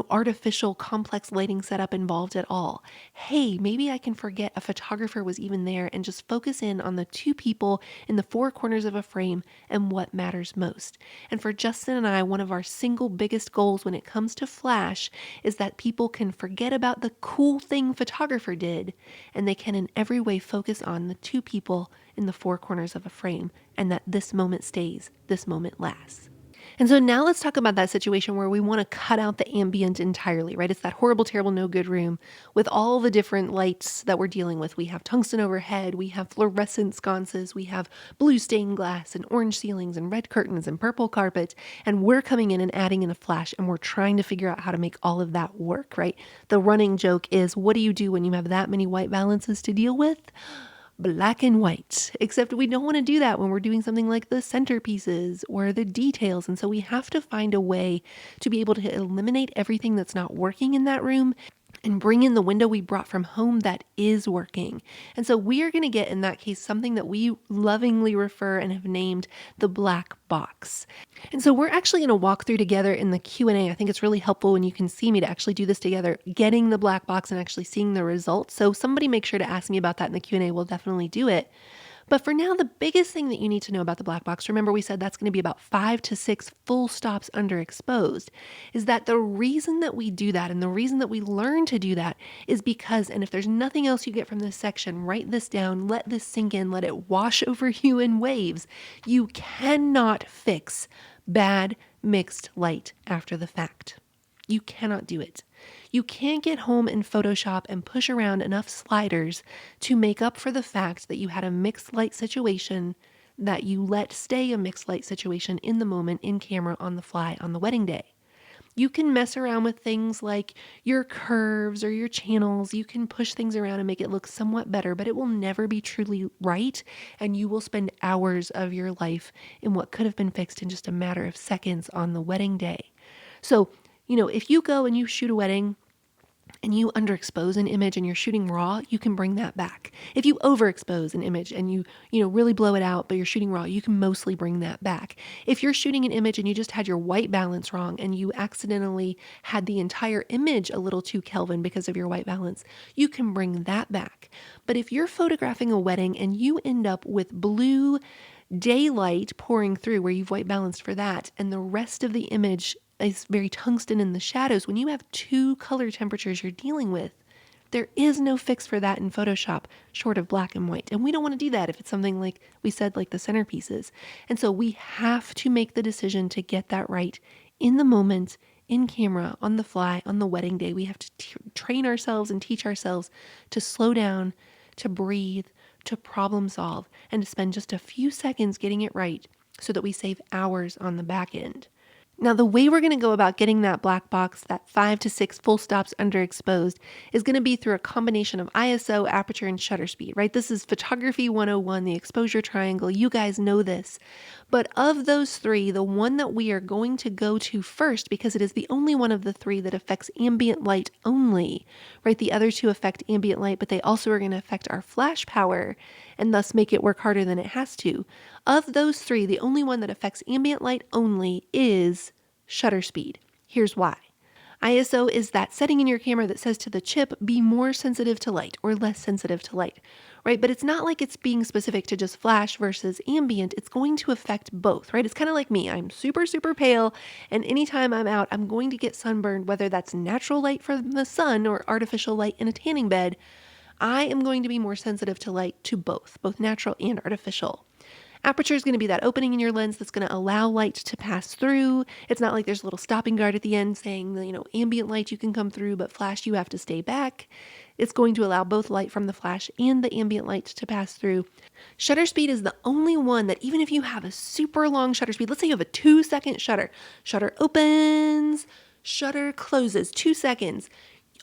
artificial complex lighting setup involved at all. Hey, maybe I can forget a photographer was even there and just focus in on the two people in the four corners of a frame and what matters most. And for Justin and I, one of our single biggest goals when it comes to flash is that people can forget about the cool thing photographer did, and they can in every way focus on the two people in the four corners of a frame, and that this moment stays, this moment lasts. And so now let's talk about that situation where we want to cut out the ambient entirely, right? It's that horrible, terrible, no good room with all the different lights that we're dealing with. We have tungsten overhead, we have fluorescent sconces, we have blue stained glass and orange ceilings and red curtains and purple carpet. And we're coming in and adding in a flash, and we're trying to figure out how to make all of that work, right? The running joke is, what do you do when you have that many white balances to deal with? Black and white, except we don't want to do that when we're doing something like the centerpieces or the details. And so we have to find a way to be able to eliminate everything that's not working in that room and bring in the window we brought from home that is working. And so we are going to get, in that case, something that we lovingly refer and have named the black box. And so we're actually going to walk through together in the Q&A. I think it's really helpful when you can see me to actually do this together, getting the black box and actually seeing the results. So somebody make sure to ask me about that in the Q&A. We'll definitely do it. But for now, the biggest thing that you need to know about the black box, remember we said that's going to be about 5 to 6 full stops underexposed, is that the reason that we do that and the reason that we learn to do that is because, and if there's nothing else you get from this section, write this down, let this sink in, let it wash over you in waves. You cannot fix bad mixed light after the fact. You cannot do it. You can't get home in Photoshop and push around enough sliders to make up for the fact that you had a mixed light situation that you let stay a mixed light situation in the moment, in camera, on the fly, on the wedding day. You can mess around with things like your curves or your channels. You can push things around and make it look somewhat better, but it will never be truly right. And you will spend hours of your life in what could have been fixed in just a matter of seconds on the wedding day. So, if you go and you shoot a wedding and you underexpose an image and you're shooting raw, you can bring that back. If you overexpose an image and you really blow it out, but you're shooting raw, you can mostly bring that back. If you're shooting an image and you just had your white balance wrong and you accidentally had the entire image a little too Kelvin because of your white balance, you can bring that back. But if you're photographing a wedding and you end up with blue daylight pouring through where you've white balanced for that, and the rest of the image is very tungsten in the shadows, when you have two color temperatures you're dealing with, there is no fix for that in Photoshop short of black and white. And we don't want to do that if it's something like we said, like the centerpieces. And so we have to make the decision to get that right in the moment, in camera, on the fly, on the wedding day. We have to train ourselves and teach ourselves to slow down, to breathe, to problem solve and to spend just a few seconds getting it right so that we save hours on the back end. Now, the way we're going to go about getting that black box, that 5 to 6 full stops underexposed, is going to be through a combination of ISO, aperture, and shutter speed, right? This is photography 101, the exposure triangle. You guys know this. But of those three, the one that we are going to go to first, because it is the only one of the three that affects ambient light only, right? The other two affect ambient light, but they also are going to affect our flash power and thus make it work harder than it has to. Of those three, the only one that affects ambient light only is shutter speed. Here's why. ISO is that setting in your camera that says to the chip, be more sensitive to light or less sensitive to light, right? But it's not like it's being specific to just flash versus ambient. It's going to affect both, right? It's kind of like me. I'm super, super pale, and anytime I'm out, I'm going to get sunburned, whether that's natural light from the sun or artificial light in a tanning bed. I am going to be more sensitive to light, to both natural and artificial. Aperture is going to be that opening in your lens that's going to allow light to pass through. It's not like there's a little stopping guard at the end saying, ambient light you can come through, but flash you have to stay back. It's going to allow both light from the flash and the ambient light to pass through. Shutter speed is the only one that even if you have a super long shutter speed, let's say you have a 2-second shutter, shutter opens, shutter closes, 2 seconds.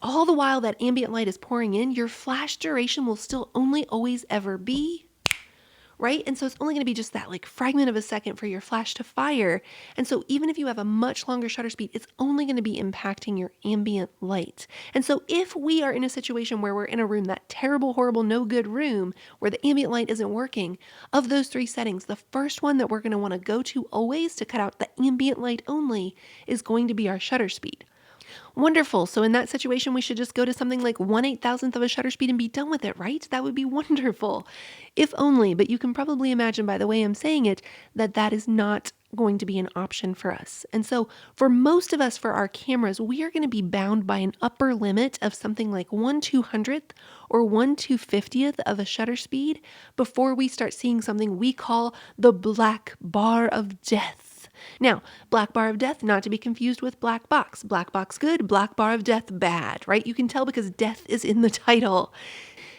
All the while that ambient light is pouring in, your flash duration will still only always ever be, right? And so it's only going to be just that fragment of a second for your flash to fire. And so even if you have a much longer shutter speed, it's only going to be impacting your ambient light. And so if we are in a situation where we're in a room, that terrible, horrible, no good room where the ambient light isn't working, of those three settings, the first one that we're going to want to go to always to cut out the ambient light only is going to be our shutter speed. Wonderful. So in that situation, we should just go to something like 1/8,000th of a shutter speed and be done with it, right? That would be wonderful. If only, but you can probably imagine by the way I'm saying it, that is not going to be an option for us. And so for most of us, for our cameras, we are going to be bound by an upper limit of something like 1/200th or 1/250th of a shutter speed before we start seeing something we call the black bar of death. Now, black bar of death, not to be confused with black box. Black box good, black bar of death bad, right? You can tell because death is in the title.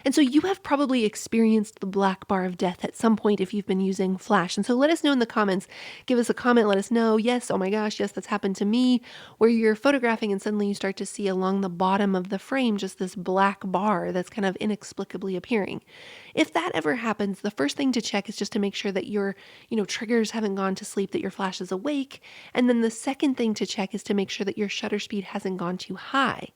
And so you have probably experienced the black bar of death at some point if you've been using flash. And so let us know in the comments. Give us a comment. Let us know, yes, oh my gosh, yes, that's happened to me, where you're photographing and suddenly you start to see along the bottom of the frame just this black bar that's kind of inexplicably appearing. If that ever happens, the first thing to check is just to make sure that your, triggers haven't gone to sleep, that your flash is awake. And then the second thing to check is to make sure that your shutter speed hasn't gone too high.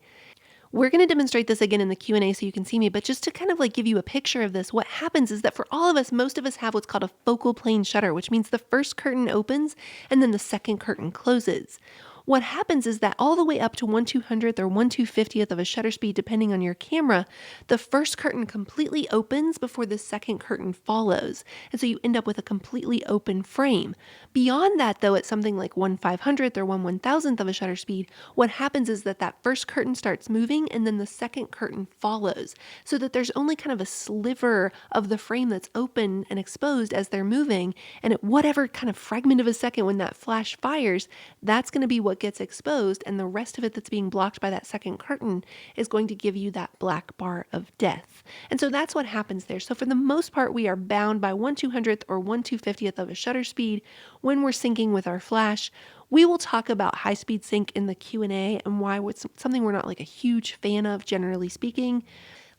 We're going to demonstrate this again in the Q&A so you can see me, but just to kind of give you a picture of this, what happens is that for all of us, most of us have what's called a focal plane shutter, which means the first curtain opens and then the second curtain closes. What happens is that all the way up to 1/200th or 1/250th of a shutter speed, depending on your camera, the first curtain completely opens before the second curtain follows. And so you end up with a completely open frame. Beyond that, though, at something like 1/500th or 1/1000th of a shutter speed, what happens is that first curtain starts moving and then the second curtain follows, so that there's only kind of a sliver of the frame that's open and exposed as they're moving. And at whatever kind of fragment of a second when that flash fires, that's going to be what gets exposed, and the rest of it that's being blocked by that second curtain is going to give you that black bar of death. And so that's what happens there. So for the most part, we are bound by 1/200th or 1/250th of a shutter speed when we're syncing with our flash. We will talk about high-speed sync in the Q&A and why it's something we're not a huge fan of, generally speaking.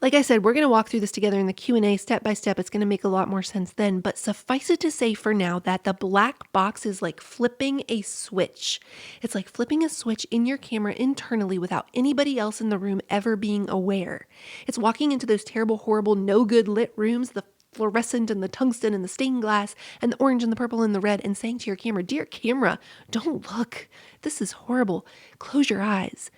Like I said, we're going to walk through this together in the Q&A step by step. It's going to make a lot more sense then, but suffice it to say for now that the black box is like flipping a switch. It's like flipping a switch in your camera internally without anybody else in the room ever being aware. It's walking into those terrible, horrible, no good lit rooms, the fluorescent and the tungsten and the stained glass and the orange and the purple and the red, and saying to your camera, dear camera, don't look. This is horrible. Close your eyes.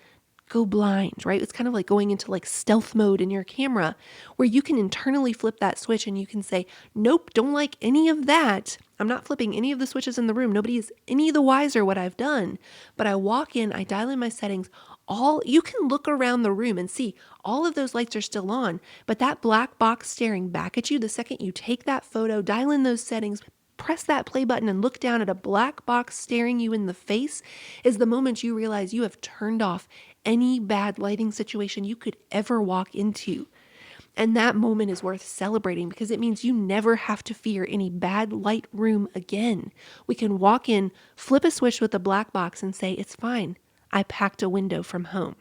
Go blind, right? It's kind of like going into stealth mode in your camera where you can internally flip that switch and you can say, nope, don't like any of that. I'm not flipping any of the switches in the room. Nobody is any the wiser what I've done. But I walk in, I dial in my settings. You can look around the room and see all of those lights are still on, but that black box staring back at you the second you take that photo, dial in those settings, press that play button and look down at a black box staring you in the face is the moment you realize you have turned off any bad lighting situation you could ever walk into. And that moment is worth celebrating because it means you never have to fear any bad light room again. We can walk in, flip a switch with the black box and say, it's fine. I packed a window from home.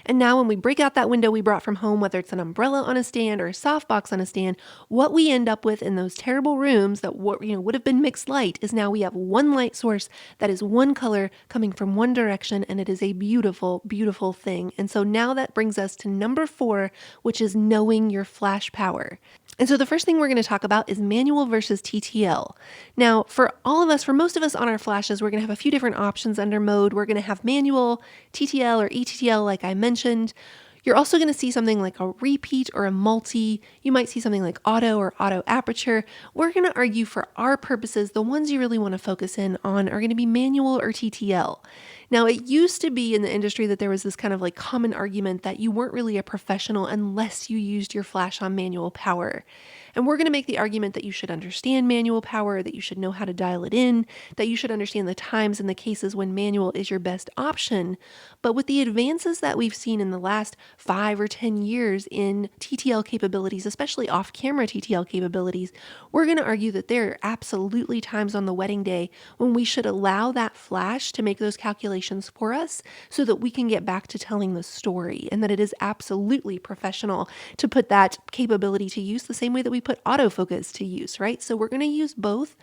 And now when we break out that window we brought from home, whether it's an umbrella on a stand or a softbox on a stand, what we end up with in those terrible rooms that would have been mixed light is now we have one light source that is one color coming from one direction, and it is a beautiful, beautiful thing. And so now that brings us to number 4, which is knowing your flash power. And so the first thing we're going to talk about is manual versus TTL. Now, for most of us on our flashes, we're going to have a few different options under mode. We're going to have manual, TTL, or ETTL, like I mentioned. You're also going to see something like a repeat or a multi. You might see something like auto or auto aperture. We're going to argue for our purposes, the ones you really want to focus in on are going to be manual or TTL. Now, it used to be in the industry that there was this kind of like common argument that you weren't really a professional unless you used your flash on manual power. And we're going to make the argument that you should understand manual power, that you should know how to dial it in, that you should understand the times and the cases when manual is your best option. But with the advances that we've seen in the last 5 or 10 years in TTL capabilities, especially off-camera TTL capabilities, we're going to argue that there are absolutely times on the wedding day when we should allow that flash to make those calculations for us so that we can get back to telling the story, and that it is absolutely professional to put that capability to use the same way that we put autofocus to use, right? So we're going to use both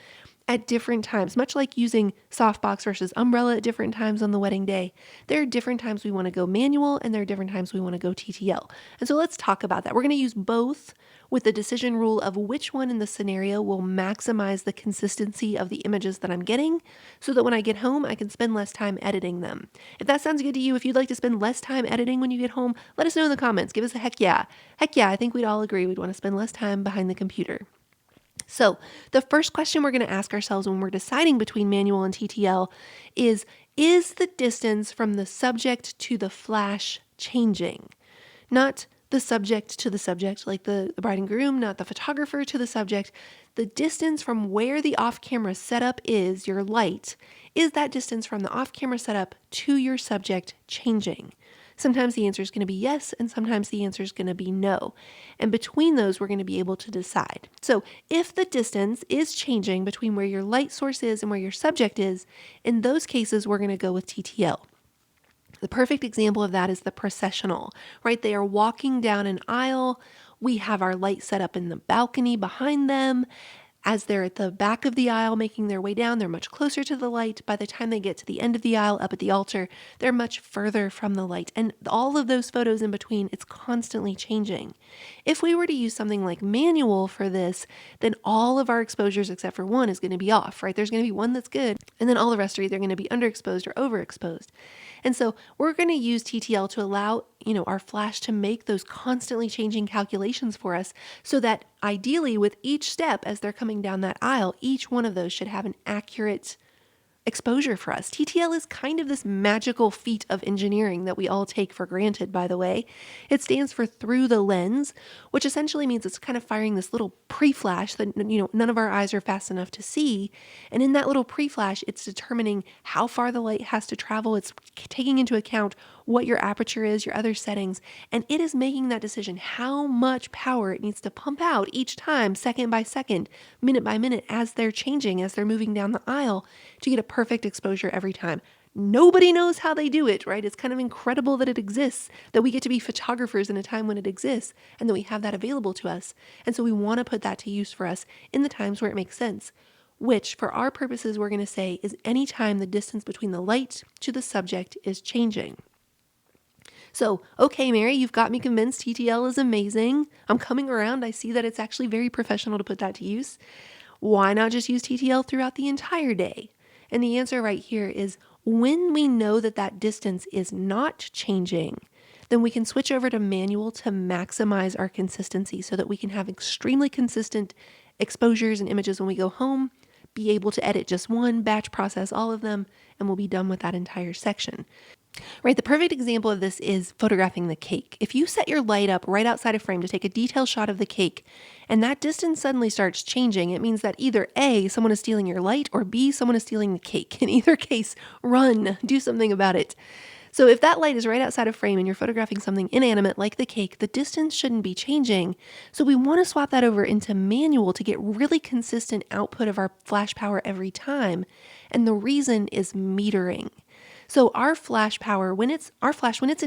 at different times, much like using softbox versus umbrella at different times on the wedding day. There are different times we want to go manual, and there are different times we want to go TTL. And so let's talk about that. We're going to use both with the decision rule of which one in the scenario will maximize the consistency of the images that I'm getting so that when I get home, I can spend less time editing them. If that sounds good to you, if you'd like to spend less time editing when you get home, let us know in the comments. Give us a heck yeah. Heck yeah, I think we'd all agree we'd want to spend less time behind the computer. So the first question we're going to ask ourselves when we're deciding between manual and TTL is the distance from the subject to the flash changing? Not the subject to the subject, like the bride and groom, not the photographer to the subject. The distance from where the off-camera setup is, your light, is that distance from the off-camera setup to your subject changing? Sometimes the answer is going to be yes, and sometimes the answer is going to be no. And between those, we're going to be able to decide. So if the distance is changing between where your light source is and where your subject is, in those cases, we're going to go with TTL. The perfect example of that is the processional, right? They are walking down an aisle. We have our light set up in the balcony behind them. As they're at the back of the aisle making their way down, they're much closer to the light. By the time they get to the end of the aisle up at the altar, they're much further from the light. And all of those photos in between, it's constantly changing. If we were to use something like manual for this, then all of our exposures except for one is going to be off, right? There's going to be one that's good, and then all the rest are either going to be underexposed or overexposed. And so we're going to use TTL to allow, our flash to make those constantly changing calculations for us so that ideally with each step as they're coming down that aisle, each one of those should have an accurate exposure for us. TTL is kind of this magical feat of engineering that we all take for granted, by the way. It stands for through the lens, which essentially means it's kind of firing this little pre-flash that, none of our eyes are fast enough to see. And in that little pre-flash, it's determining how far the light has to travel. It's taking into account what your aperture is, your other settings, and it is making that decision how much power it needs to pump out each time, second by second, minute by minute, as they're changing, as they're moving down the aisle to get a perfect exposure every time. Nobody knows how they do it, right? It's kind of incredible that it exists, that we get to be photographers in a time when it exists, and that we have that available to us. And so we want to put that to use for us in the times where it makes sense, which for our purposes, we're going to say is any time the distance between the light to the subject is changing. So, okay, Mary, you've got me convinced TTL is amazing. I'm coming around. I see that it's actually very professional to put that to use. Why not just use TTL throughout the entire day? And the answer right here is when we know that that distance is not changing, then we can switch over to manual to maximize our consistency so that we can have extremely consistent exposures and images when we go home, be able to edit just one, batch process all of them, and we'll be done with that entire section. Right, the perfect example of this is photographing the cake. If you set your light up right outside a frame to take a detailed shot of the cake, and that distance suddenly starts changing, it means that either A, someone is stealing your light, or B, someone is stealing the cake. In either case, run, do something about it. So if that light is right outside of frame and you're photographing something inanimate like the cake, the distance shouldn't be changing. So we want to swap that over into manual to get really consistent output of our flash power every time. And the reason is metering. So our flash power, when it's in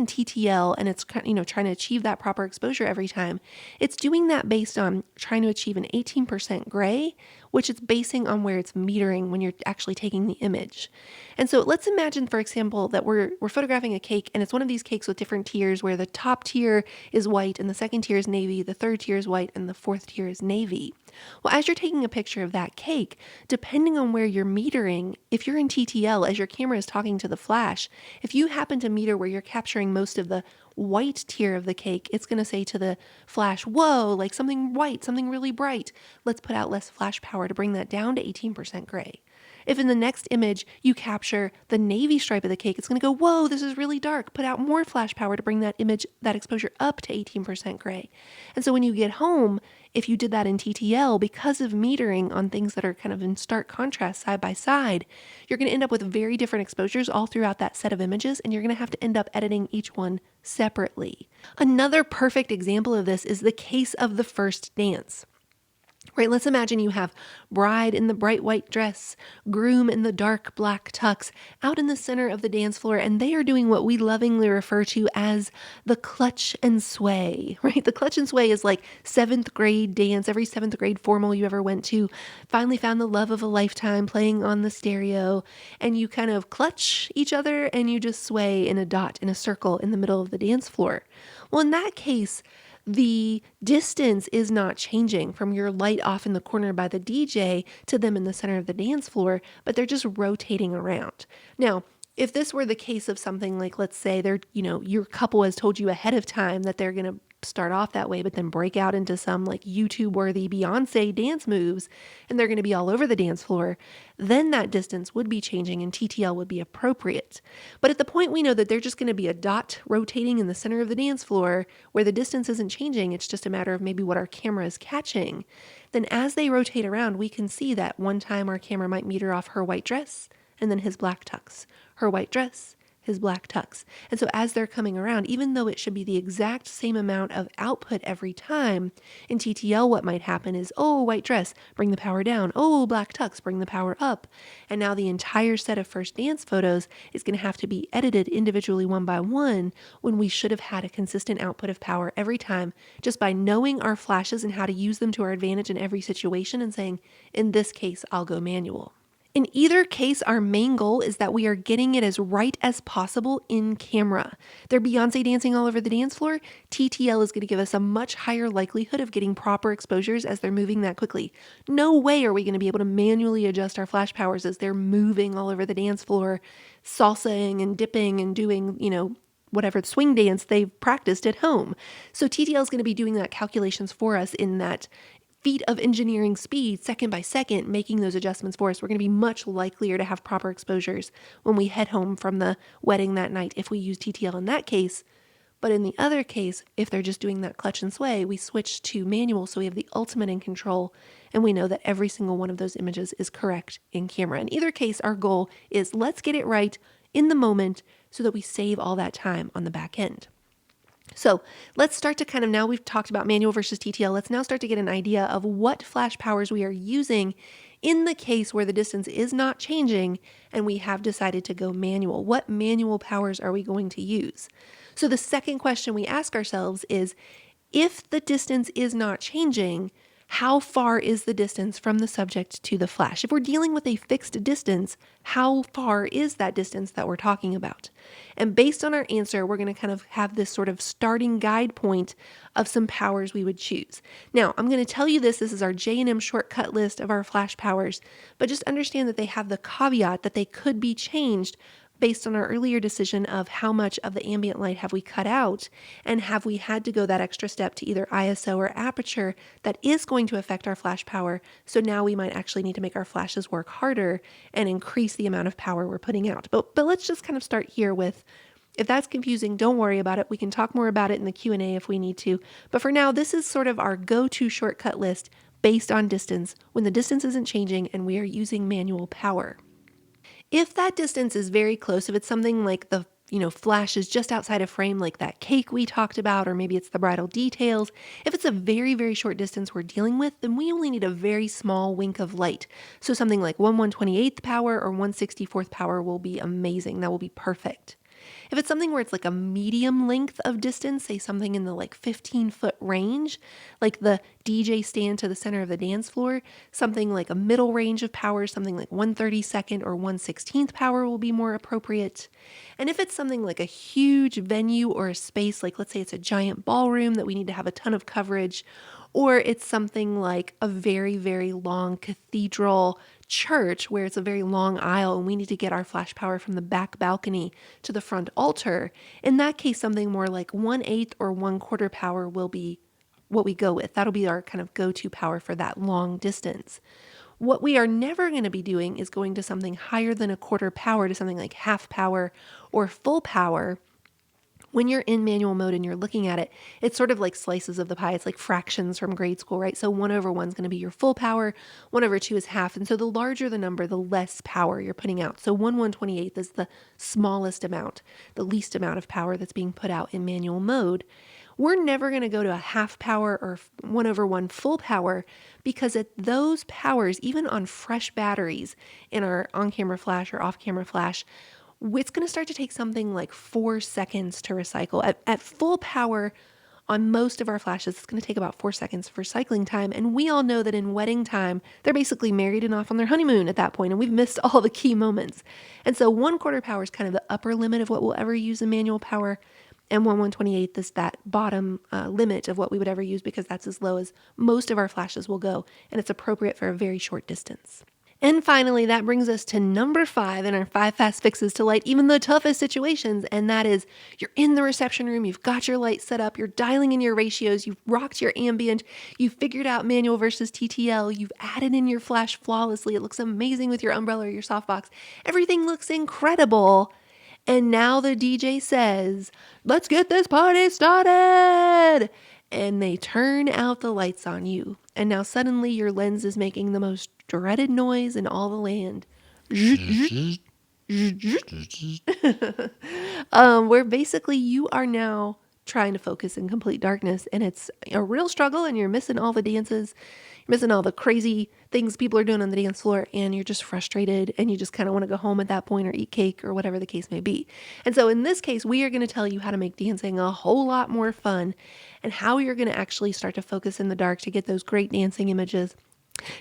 TTL and it's trying to achieve that proper exposure every time, it's doing that based on trying to achieve an 18% gray, which it's basing on where it's metering when you're actually taking the image. And so let's imagine, for example, that we're photographing a cake, and it's one of these cakes with different tiers where the top tier is white and the second tier is navy, the third tier is white and the fourth tier is navy. Well, as you're taking a picture of that cake, depending on where you're metering, if you're in TTL, as your camera is talking to the flash, if you happen to meter where you're capturing most of the white tier of the cake, it's going to say to the flash, whoa, like something white, something really bright. Let's put out less flash power to bring that down to 18% gray. If in the next image you capture the navy stripe of the cake, it's going to go, whoa, this is really dark. Put out more flash power to bring that exposure up to 18% gray. And so when you get home, if you did that in TTL, because of metering on things that are kind of in stark contrast side by side, you're going to end up with very different exposures all throughout that set of images, and you're going to have to end up editing each one separately. Another perfect example of this is the case of the first dance. Right, let's imagine you have bride in the bright white dress, groom in the dark black tux, out in the center of the dance floor, and they are doing what we lovingly refer to as the clutch and sway, right? The clutch and sway is like 7th grade dance, every 7th grade formal you ever went to, finally found the love of a lifetime playing on the stereo, and you kind of clutch each other and you just sway in a dot, in a circle in the middle of the dance floor. Well, in that case, the distance is not changing from your light off in the corner by the DJ to them in the center of the dance floor, but they're just rotating around. Now, if this were the case of something like, let's say your couple has told you ahead of time that they're going to start off that way, but then break out into some like YouTube worthy Beyonce dance moves, and they're going to be all over the dance floor, then that distance would be changing and TTL would be appropriate. But at the point we know that they're just going to be a dot rotating in the center of the dance floor where the distance isn't changing, it's just a matter of maybe what our camera is catching, then as they rotate around, we can see that one time our camera might meter off her white dress and then his black tux, her white dress, his black tux. And so as they're coming around, even though it should be the exact same amount of output every time, in TTL what might happen is, oh, white dress, bring the power down. Oh, black tux, bring the power up. And now the entire set of first dance photos is going to have to be edited individually one by one when we should have had a consistent output of power every time just by knowing our flashes and how to use them to our advantage in every situation and saying, in this case, I'll go manual. In either case, our main goal is that we are getting it as right as possible in camera. They're Beyonce dancing all over the dance floor. TTL is going to give us a much higher likelihood of getting proper exposures as they're moving that quickly. No way are we going to be able to manually adjust our flash powers as they're moving all over the dance floor, salsaing and dipping and doing, whatever swing dance they've practiced at home. So TTL is going to be doing that calculations for us in that feat of engineering speed, second by second, making those adjustments for us. We're going to be much likelier to have proper exposures when we head home from the wedding that night if we use TTL in that case. But in the other case, if they're just doing that clutch and sway, we switch to manual so we have the ultimate in control and we know that every single one of those images is correct in camera. In either case, our goal is let's get it right in the moment so that we save all that time on the back end. So let's start to now we've talked about manual versus TTL. Let's now start to get an idea of what flash powers we are using in the case where the distance is not changing and we have decided to go manual. What manual powers are we going to use? So the second question we ask ourselves is, if the distance is not changing, how far is the distance from the subject to the flash? If we're dealing with a fixed distance, how far is that distance that we're talking about? And based on our answer, we're going to have this sort of starting guide point of some powers we would choose. Now, I'm going to tell you this is our J&M shortcut list of our flash powers, but just understand that they have the caveat that they could be changed based on our earlier decision of how much of the ambient light have we cut out, and have we had to go that extra step to either ISO or aperture that is going to affect our flash power. So now we might actually need to make our flashes work harder and increase the amount of power we're putting out. But let's just start here with, if that's confusing, don't worry about it. We can talk more about it in the Q&A if we need to. But for now, this is sort of our go-to shortcut list based on distance when the distance isn't changing and we are using manual power. If that distance is very close, if it's something like the flashes just outside of frame like that cake we talked about, or maybe it's the bridal details. If it's a very, very short distance we're dealing with, then we only need a very small wink of light. So something like 1/128th power or 1/64th power will be amazing. That will be perfect. If it's something where it's like a medium length of distance, say something in the 15-foot range, like the DJ stand to the center of the dance floor, something like a middle range of power, something like 1/32nd or 1/16th power will be more appropriate. And if it's something like a huge venue or a space, like let's say it's a giant ballroom that we need to have a ton of coverage, or it's something like a very, very long cathedral church where it's a very long aisle and we need to get our flash power from the back balcony to the front altar. In that case, something more like 1/8 or 1/4 power will be what we go with. That'll be our kind of go-to power for that long distance. What we are never going to be doing is going to something higher than 1/4 power, to something like half power or full power. When you're in manual mode and you're looking at it, it's sort of like slices of the pie. It's like fractions from grade school, right? So 1/1 is going to be your full power, 1/2 is half. And so the larger the number, the less power you're putting out. So 1/128th is the smallest amount, the least amount of power that's being put out in manual mode. We're never going to go to a half power or 1/1 full power, because at those powers, even on fresh batteries in our on-camera flash or off-camera flash, it's going to start to take something like 4 seconds to recycle. At full power on most of our flashes, it's going to take about 4 seconds for cycling time. And we all know that in wedding time, they're basically married and off on their honeymoon at that point, and we've missed all the key moments. And so 1/4 power is kind of the upper limit of what we'll ever use in manual power. And 1/128th is that bottom limit of what we would ever use, because that's as low as most of our flashes will go, and it's appropriate for a very short distance. And finally, that brings us to number 5 in our 5 fast fixes to light even the toughest situations. And that is, you're in the reception room, you've got your light set up, you're dialing in your ratios, you've rocked your ambient, you've figured out manual versus TTL, you've added in your flash flawlessly. It looks amazing with your umbrella or your softbox. Everything looks incredible. And now the DJ says, "Let's get this party started." And they turn out the lights on you. And now suddenly your lens is making the most dreaded noise in all the land. Where basically you are now trying to focus in complete darkness, and it's a real struggle, and you're missing all the dances, you're missing all the crazy things people are doing on the dance floor, and you're just frustrated, and you just kind of want to go home at that point or eat cake or whatever the case may be. And so in this case, we are going to tell you how to make dancing a whole lot more fun, and how you're going to actually start to focus in the dark to get those great dancing images.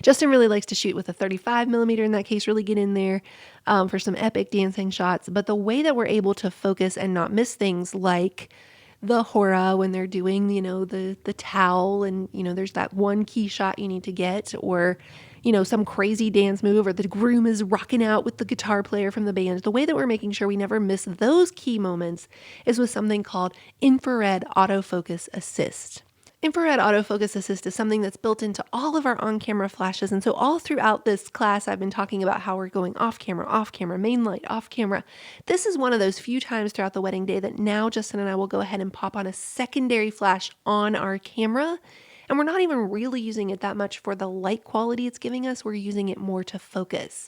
Justin really likes to shoot with a 35mm in that case, really get in there for some epic dancing shots. But the way that we're able to focus and not miss things like the hora when they're doing, the towel, and, there's that one key shot you need to get, or, some crazy dance move, or the groom is rocking out with the guitar player from the band. The way that we're making sure we never miss those key moments is with something called infrared autofocus assist. Infrared autofocus assist is something that's built into all of our on-camera flashes. And so all throughout this class, I've been talking about how we're going off camera, main light, off camera. This is one of those few times throughout the wedding day that now Justin and I will go ahead and pop on a secondary flash on our camera. And we're not even really using it that much for the light quality it's giving us. We're using it more to focus.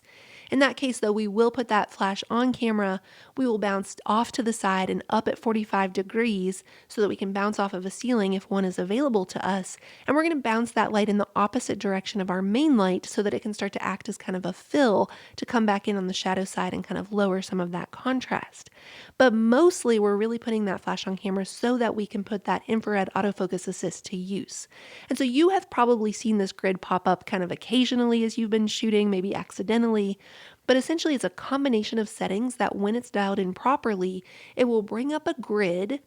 In that case, though, we will put that flash on camera. We will bounce off to the side and up at 45 degrees so that we can bounce off of a ceiling if one is available to us. And we're going to bounce that light in the opposite direction of our main light so that it can start to act as kind of a fill to come back in on the shadow side and kind of lower some of that contrast. But mostly we're really putting that flash on camera so that we can put that infrared autofocus assist to use. And so you have probably seen this grid pop up kind of occasionally as you've been shooting, maybe accidentally. But essentially, it's a combination of settings that when it's dialed in properly, it will bring up a grid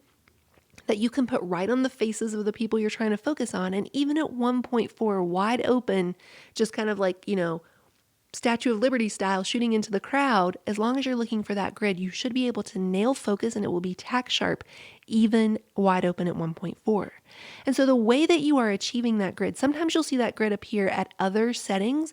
that you can put right on the faces of the people you're trying to focus on. And even at 1.4 wide open, just kind of like, Statue of Liberty style shooting into the crowd, as long as you're looking for that grid, you should be able to nail focus and it will be tack sharp, even wide open at 1.4. And so the way that you are achieving that grid, sometimes you'll see that grid appear at other settings,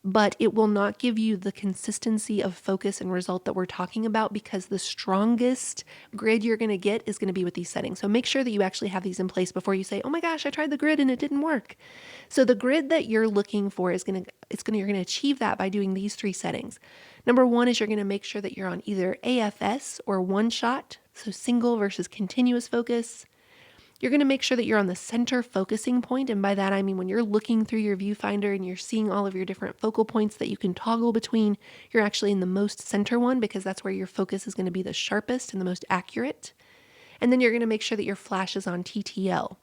but it will not give you the consistency of focus and result that we're talking about, because the strongest grid you're going to get is going to be with these settings. So make sure that you actually have these in place before you say, oh my gosh, I tried the grid and it didn't work. So the grid that you're looking for you're going to achieve that by doing these 3 settings. Number 1 is you're going to make sure that you're on either AFS or one shot, so single versus continuous focus. You're going to make sure that you're on the center focusing point. And by that, I mean when you're looking through your viewfinder and you're seeing all of your different focal points that you can toggle between, you're actually in the most center one, because that's where your focus is going to be the sharpest and the most accurate. And then you're going to make sure that your flash is on TTL.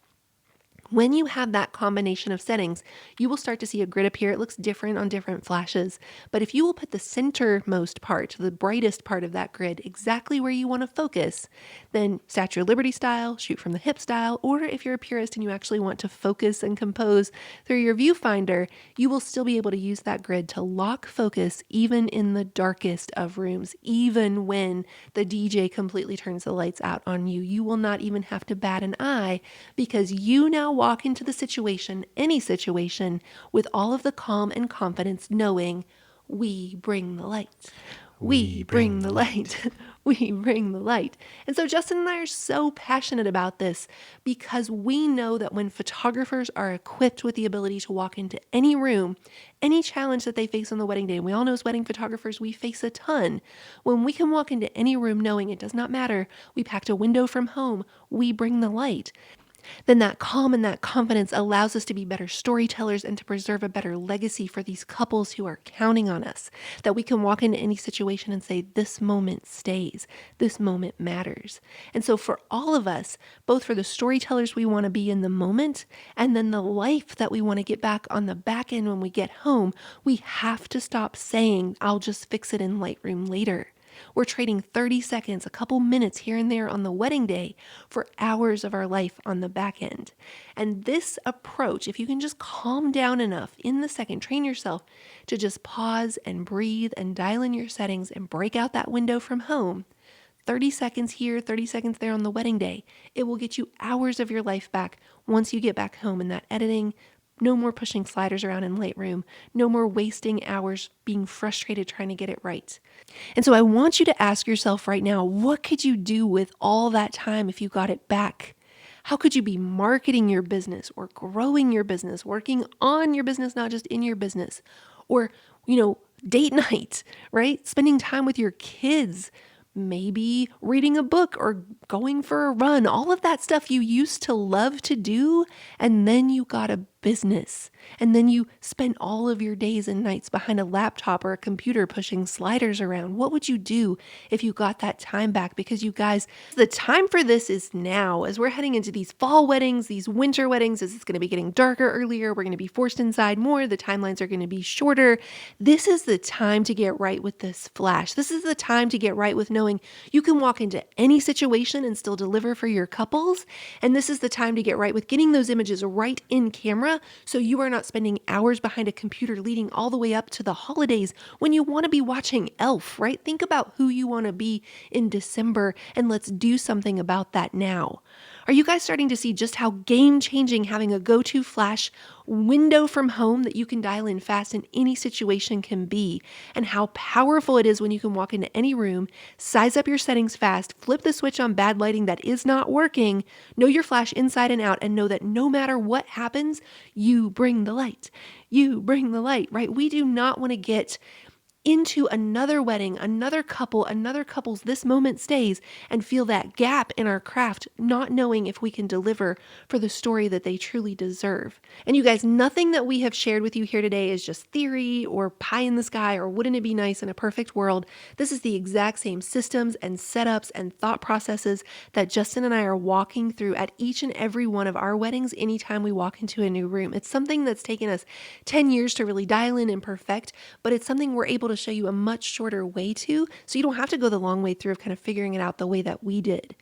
When you have that combination of settings, you will start to see a grid appear. It looks different on different flashes, but if you will put the centermost part, the brightest part of that grid, exactly where you want to focus, then Statue of Liberty style, shoot from the hip style, or if you're a purist and you actually want to focus and compose through your viewfinder, you will still be able to use that grid to lock focus even in the darkest of rooms, even when the DJ completely turns the lights out on you. You will not even have to bat an eye, because you now walk into the situation, any situation, with all of the calm and confidence, knowing we bring the light. We bring the light. We bring the light. And so Justin and I are so passionate about this, because we know that when photographers are equipped with the ability to walk into any room, any challenge that they face on the wedding day, and we all know as wedding photographers, we face a ton. When we can walk into any room knowing it does not matter, we packed a window from home, we bring the light, then that calm and that confidence allows us to be better storytellers and to preserve a better legacy for these couples who are counting on us, that we can walk into any situation and say, this moment stays, this moment matters. And so for all of us, both for the storytellers we want to be in the moment, and then the life that we want to get back on the back end when we get home, we have to stop saying, I'll just fix it in Lightroom later. We're trading 30 seconds, a couple minutes here and there on the wedding day for hours of our life on the back end. And this approach, if you can just calm down enough in the second, train yourself to just pause and breathe and dial in your settings and break out that window from home, 30 seconds here, 30 seconds there on the wedding day, it will get you hours of your life back once you get back home in that editing. No more pushing sliders around in Lightroom. No more wasting hours being frustrated trying to get it right. And so I want you to ask yourself right now, what could you do with all that time if you got it back? How could you be marketing your business or growing your business, working on your business, not just in your business? Or, date night, right? Spending time with your kids, maybe reading a book or going for a run, all of that stuff you used to love to do, and then you got a business, and then you spent all of your days and nights behind a laptop or a computer pushing sliders around. What would you do if you got that time back? Because you guys, the time for this is now. As we're heading into these fall weddings, these winter weddings, as it's going to be getting darker earlier, we're going to be forced inside more, the timelines are going to be shorter. This is the time to get right with this flash. This is the time to get right with knowing you can walk into any situation and still deliver for your couples. And this is the time to get right with getting those images right in camera, so you are not spending hours behind a computer leading all the way up to the holidays when you want to be watching Elf, right? Think about who you want to be in December, and let's do something about that now. Are you guys starting to see just how game-changing having a go-to flash window from home that you can dial in fast in any situation can be, and how powerful it is when you can walk into any room, size up your settings fast, flip the switch on bad lighting that is not working, know your flash inside and out, and know that no matter what happens, you bring the light. You bring the light, right? We do not want to get into another wedding, another couple's this moment stays, and feel that gap in our craft, not knowing if we can deliver for the story that they truly deserve. And you guys, nothing that we have shared with you here today is just theory or pie in the sky or wouldn't it be nice in a perfect world. This is the exact same systems and setups and thought processes that Justin and I are walking through at each and every one of our weddings anytime we walk into a new room. It's something that's taken us 10 years to really dial in and perfect, but it's something we're able to show you a much shorter way to, so you don't have to go the long way through of kind of figuring it out the way that we did.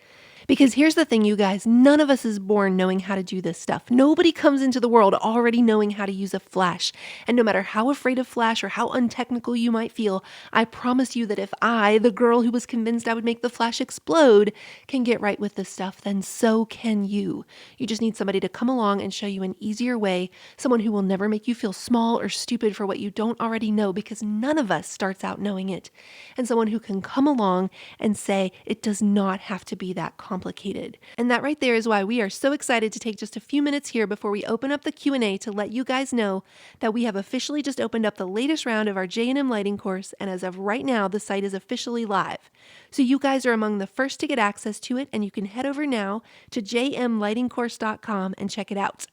Because here's the thing, you guys, none of us is born knowing how to do this stuff. Nobody comes into the world already knowing how to use a flash. And no matter how afraid of flash or how untechnical you might feel, I promise you that if I, the girl who was convinced I would make the flash explode, can get right with this stuff, then so can you. You just need somebody to come along and show you an easier way, someone who will never make you feel small or stupid for what you don't already know, because none of us starts out knowing it. And someone who can come along and say, it does not have to be that complicated. And that right there is why we are so excited to take just a few minutes here before we open up the Q&A to let you guys know that we have officially just opened up the latest round of our J&M lighting course, and as of right now, the site is officially live. So you guys are among the first to get access to it, and you can head over now to jmlightingcourse.com and check it out.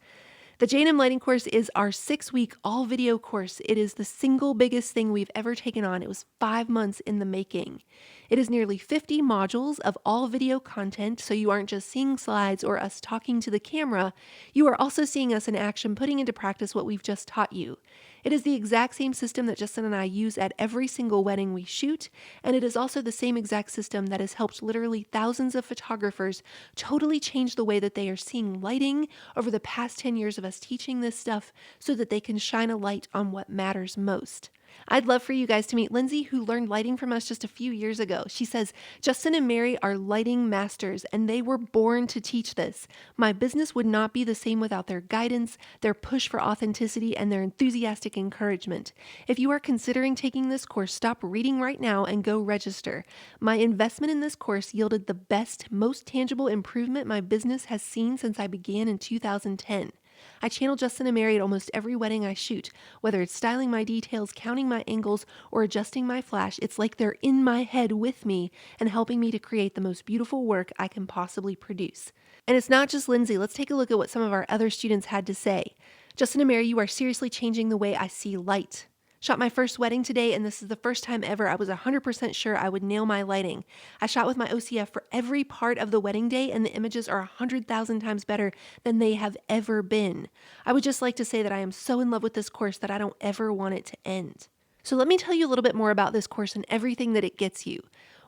The J&M Lighting course is our 6-week all-video course. It is the single biggest thing we've ever taken on. It was 5 months in the making. It is nearly 50 modules of all video content, so you aren't just seeing slides or us talking to the camera. You are also seeing us in action putting into practice what we've just taught you. It is the exact same system that Justin and I use at every single wedding we shoot, and it is also the same exact system that has helped literally thousands of photographers totally change the way that they are seeing lighting over the past 10 years of us teaching this stuff so that they can shine a light on what matters most. I'd love for you guys to meet Lindsay, who learned lighting from us just a few years ago. She says, Justin and Mary are lighting masters, and they were born to teach this. My business would not be the same without their guidance, their push for authenticity, and their enthusiastic encouragement. If you are considering taking this course, stop reading right now and go register. My investment in this course yielded the best, most tangible improvement my business has seen since I began in 2010. I channel Justin and Mary at almost every wedding I shoot. Whether it's styling my details, counting my angles, or adjusting my flash, it's like they're in my head with me and helping me to create the most beautiful work I can possibly produce. And it's not just Lindsay. Let's take a look at what some of our other students had to say. Justin and Mary, you are seriously changing the way I see light. Shot my first wedding today, and this is the first time ever I was 100% sure I would nail my lighting. I shot with my OCF for every part of the wedding day, and the images are 100,000 times better than they have ever been. I would just like to say that I am so in love with this course that I don't ever want it to end. So let me tell you a little bit more about this course and everything that it gets you.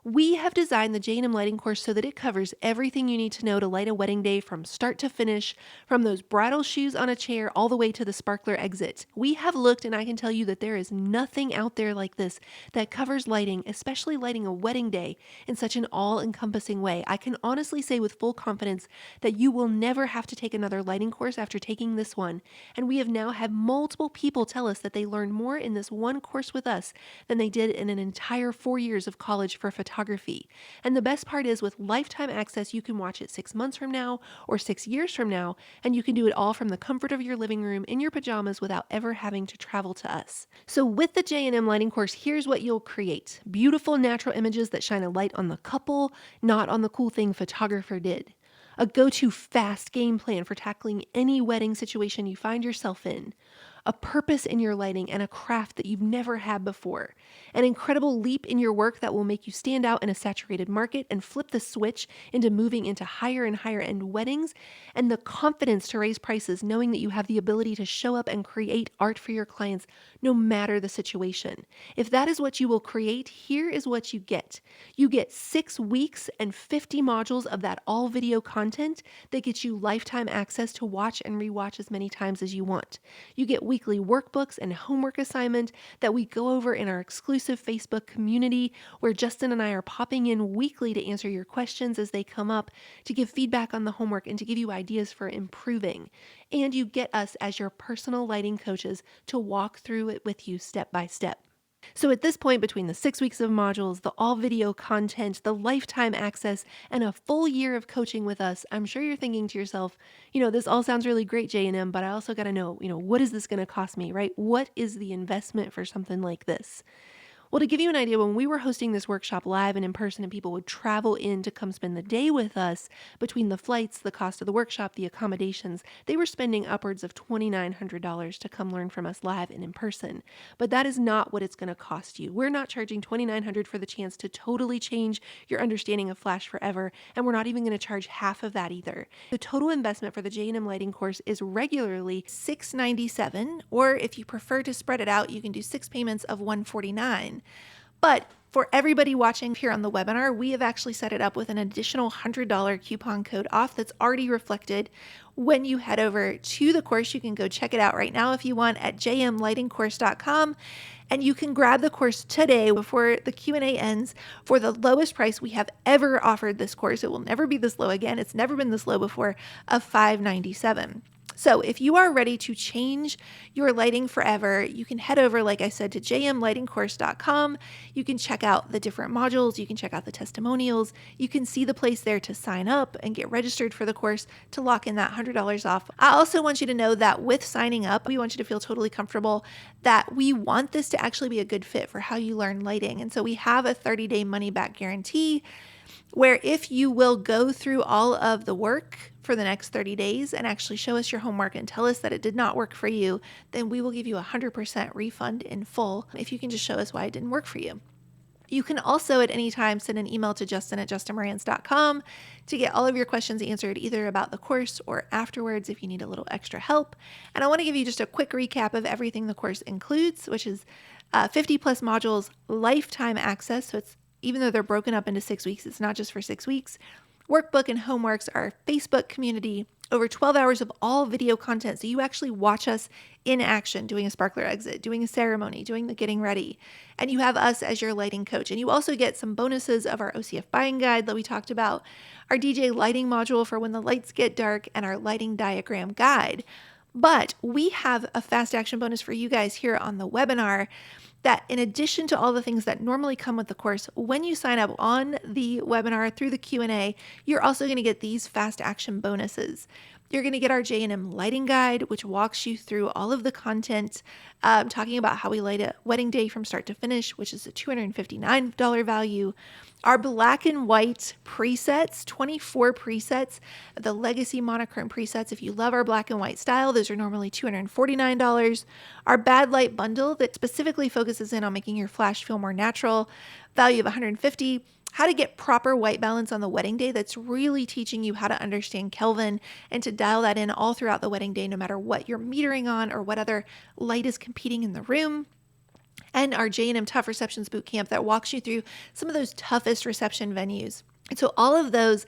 We have designed the J&M Lighting course so that it covers everything you need to know to light a wedding day from start to finish, from those bridal shoes on a chair all the way to the sparkler exit. We have looked, and I can tell you that there is nothing out there like this that covers lighting, especially lighting a wedding day, in such an all-encompassing way. I can honestly say with full confidence that you will never have to take another lighting course after taking this one, and we have now had multiple people tell us that they learned more in this one course with us than they did in an entire 4 years of college for photography. And the best part is, with lifetime access, you can watch it 6 months from now or 6 years from now, and you can do it all from the comfort of your living room in your pajamas without ever having to travel to us. So with the J&M Lighting course, here's what you'll create. Beautiful natural images that shine a light on the couple, not on the cool thing photographer did. A go-to fast game plan for tackling any wedding situation you find yourself in. A purpose in your lighting and a craft that you've never had before. An incredible leap in your work that will make you stand out in a saturated market and flip the switch into moving into higher and higher end weddings, and the confidence to raise prices knowing that you have the ability to show up and create art for your clients no matter the situation. If that is what you will create, here is what you get. You get 6 weeks and 50 modules of that all video content that gets you lifetime access to watch and rewatch as many times as you want. You get weekly workbooks and homework assignment that we go over in our exclusive Facebook community, where Justin and I are popping in weekly to answer your questions as they come up, to give feedback on the homework and to give you ideas for improving. And you get us as your personal lighting coaches to walk through it with you step by step. So at this point, between the 6 weeks of modules, the all video content, the lifetime access, and a full year of coaching with us, I'm sure you're thinking to yourself, this all sounds really great, J&M, but I also got to know, what is this going to cost me, right? What is the investment for something like this? Well, to give you an idea, when we were hosting this workshop live and in person, and people would travel in to come spend the day with us, between the flights, the cost of the workshop, the accommodations, they were spending upwards of $2,900 to come learn from us live and in person. But that is not what it's going to cost you. We're not charging $2,900 for the chance to totally change your understanding of Flash forever, and we're not even going to charge half of that either. The total investment for the J&M Lighting course is regularly $697, or if you prefer to spread it out, you can do 6 payments of $149. But For everybody watching here on the webinar, we have actually set it up with an additional $100 coupon code off that's already reflected when you head over to the course. You can go check it out right now if you want at jmlightingcourse.com, and you can grab the course today before the Q&A ends for the lowest price we have ever offered this course. It will never be this low again. It's never been this low before, of $597. So if you are ready to change your lighting forever, you can head over, like I said, to jmlightingcourse.com. You can check out the different modules. You can check out the testimonials. You can see the place there to sign up and get registered for the course to lock in that $100 off. I also want you to know that with signing up, we want you to feel totally comfortable that we want this to actually be a good fit for how you learn lighting. And so we have a 30-day money-back guarantee, where if you will go through all of the work for the next 30 days and actually show us your homework and tell us that it did not work for you, then we will give you a 100% refund in full if you can just show us why it didn't work for you. You can also at any time send an email to justin@justinmoranz.com to get all of your questions answered, either about the course or afterwards if you need a little extra help. And I want to give you just a quick recap of everything the course includes, which is 50 plus modules, lifetime access. So it's, even though they're broken up into 6 weeks, it's not just for 6 weeks. Workbook and homeworks, our Facebook community, over 12 hours of all video content. So you actually watch us in action, doing a sparkler exit, doing a ceremony, doing the getting ready. And you have us as your lighting coach. And you also get some bonuses of our OCF buying guide that we talked about, our DJ lighting module for when the lights get dark, and our lighting diagram guide. But we have a fast action bonus for you guys here on the webinar, that in addition to all the things that normally come with the course, when you sign up on the webinar through the Q&A, you're also going to get these fast action bonuses. You're going to get our J&M lighting guide, which walks you through all of the content, talking about how we light a wedding day from start to finish, which is a $259 value. Our black and white presets, 24 presets, the legacy monochrome presets. If you love our black and white style, those are normally $249. Our bad light bundle that specifically focuses in on making your flash feel more natural, value of $150. How to get proper white balance on the wedding day. That's really teaching you how to understand Kelvin and to dial that in all throughout the wedding day, no matter what you're metering on or what other light is competing in the room. And our J&M Tough Receptions Bootcamp that walks you through some of those toughest reception venues. And so all of those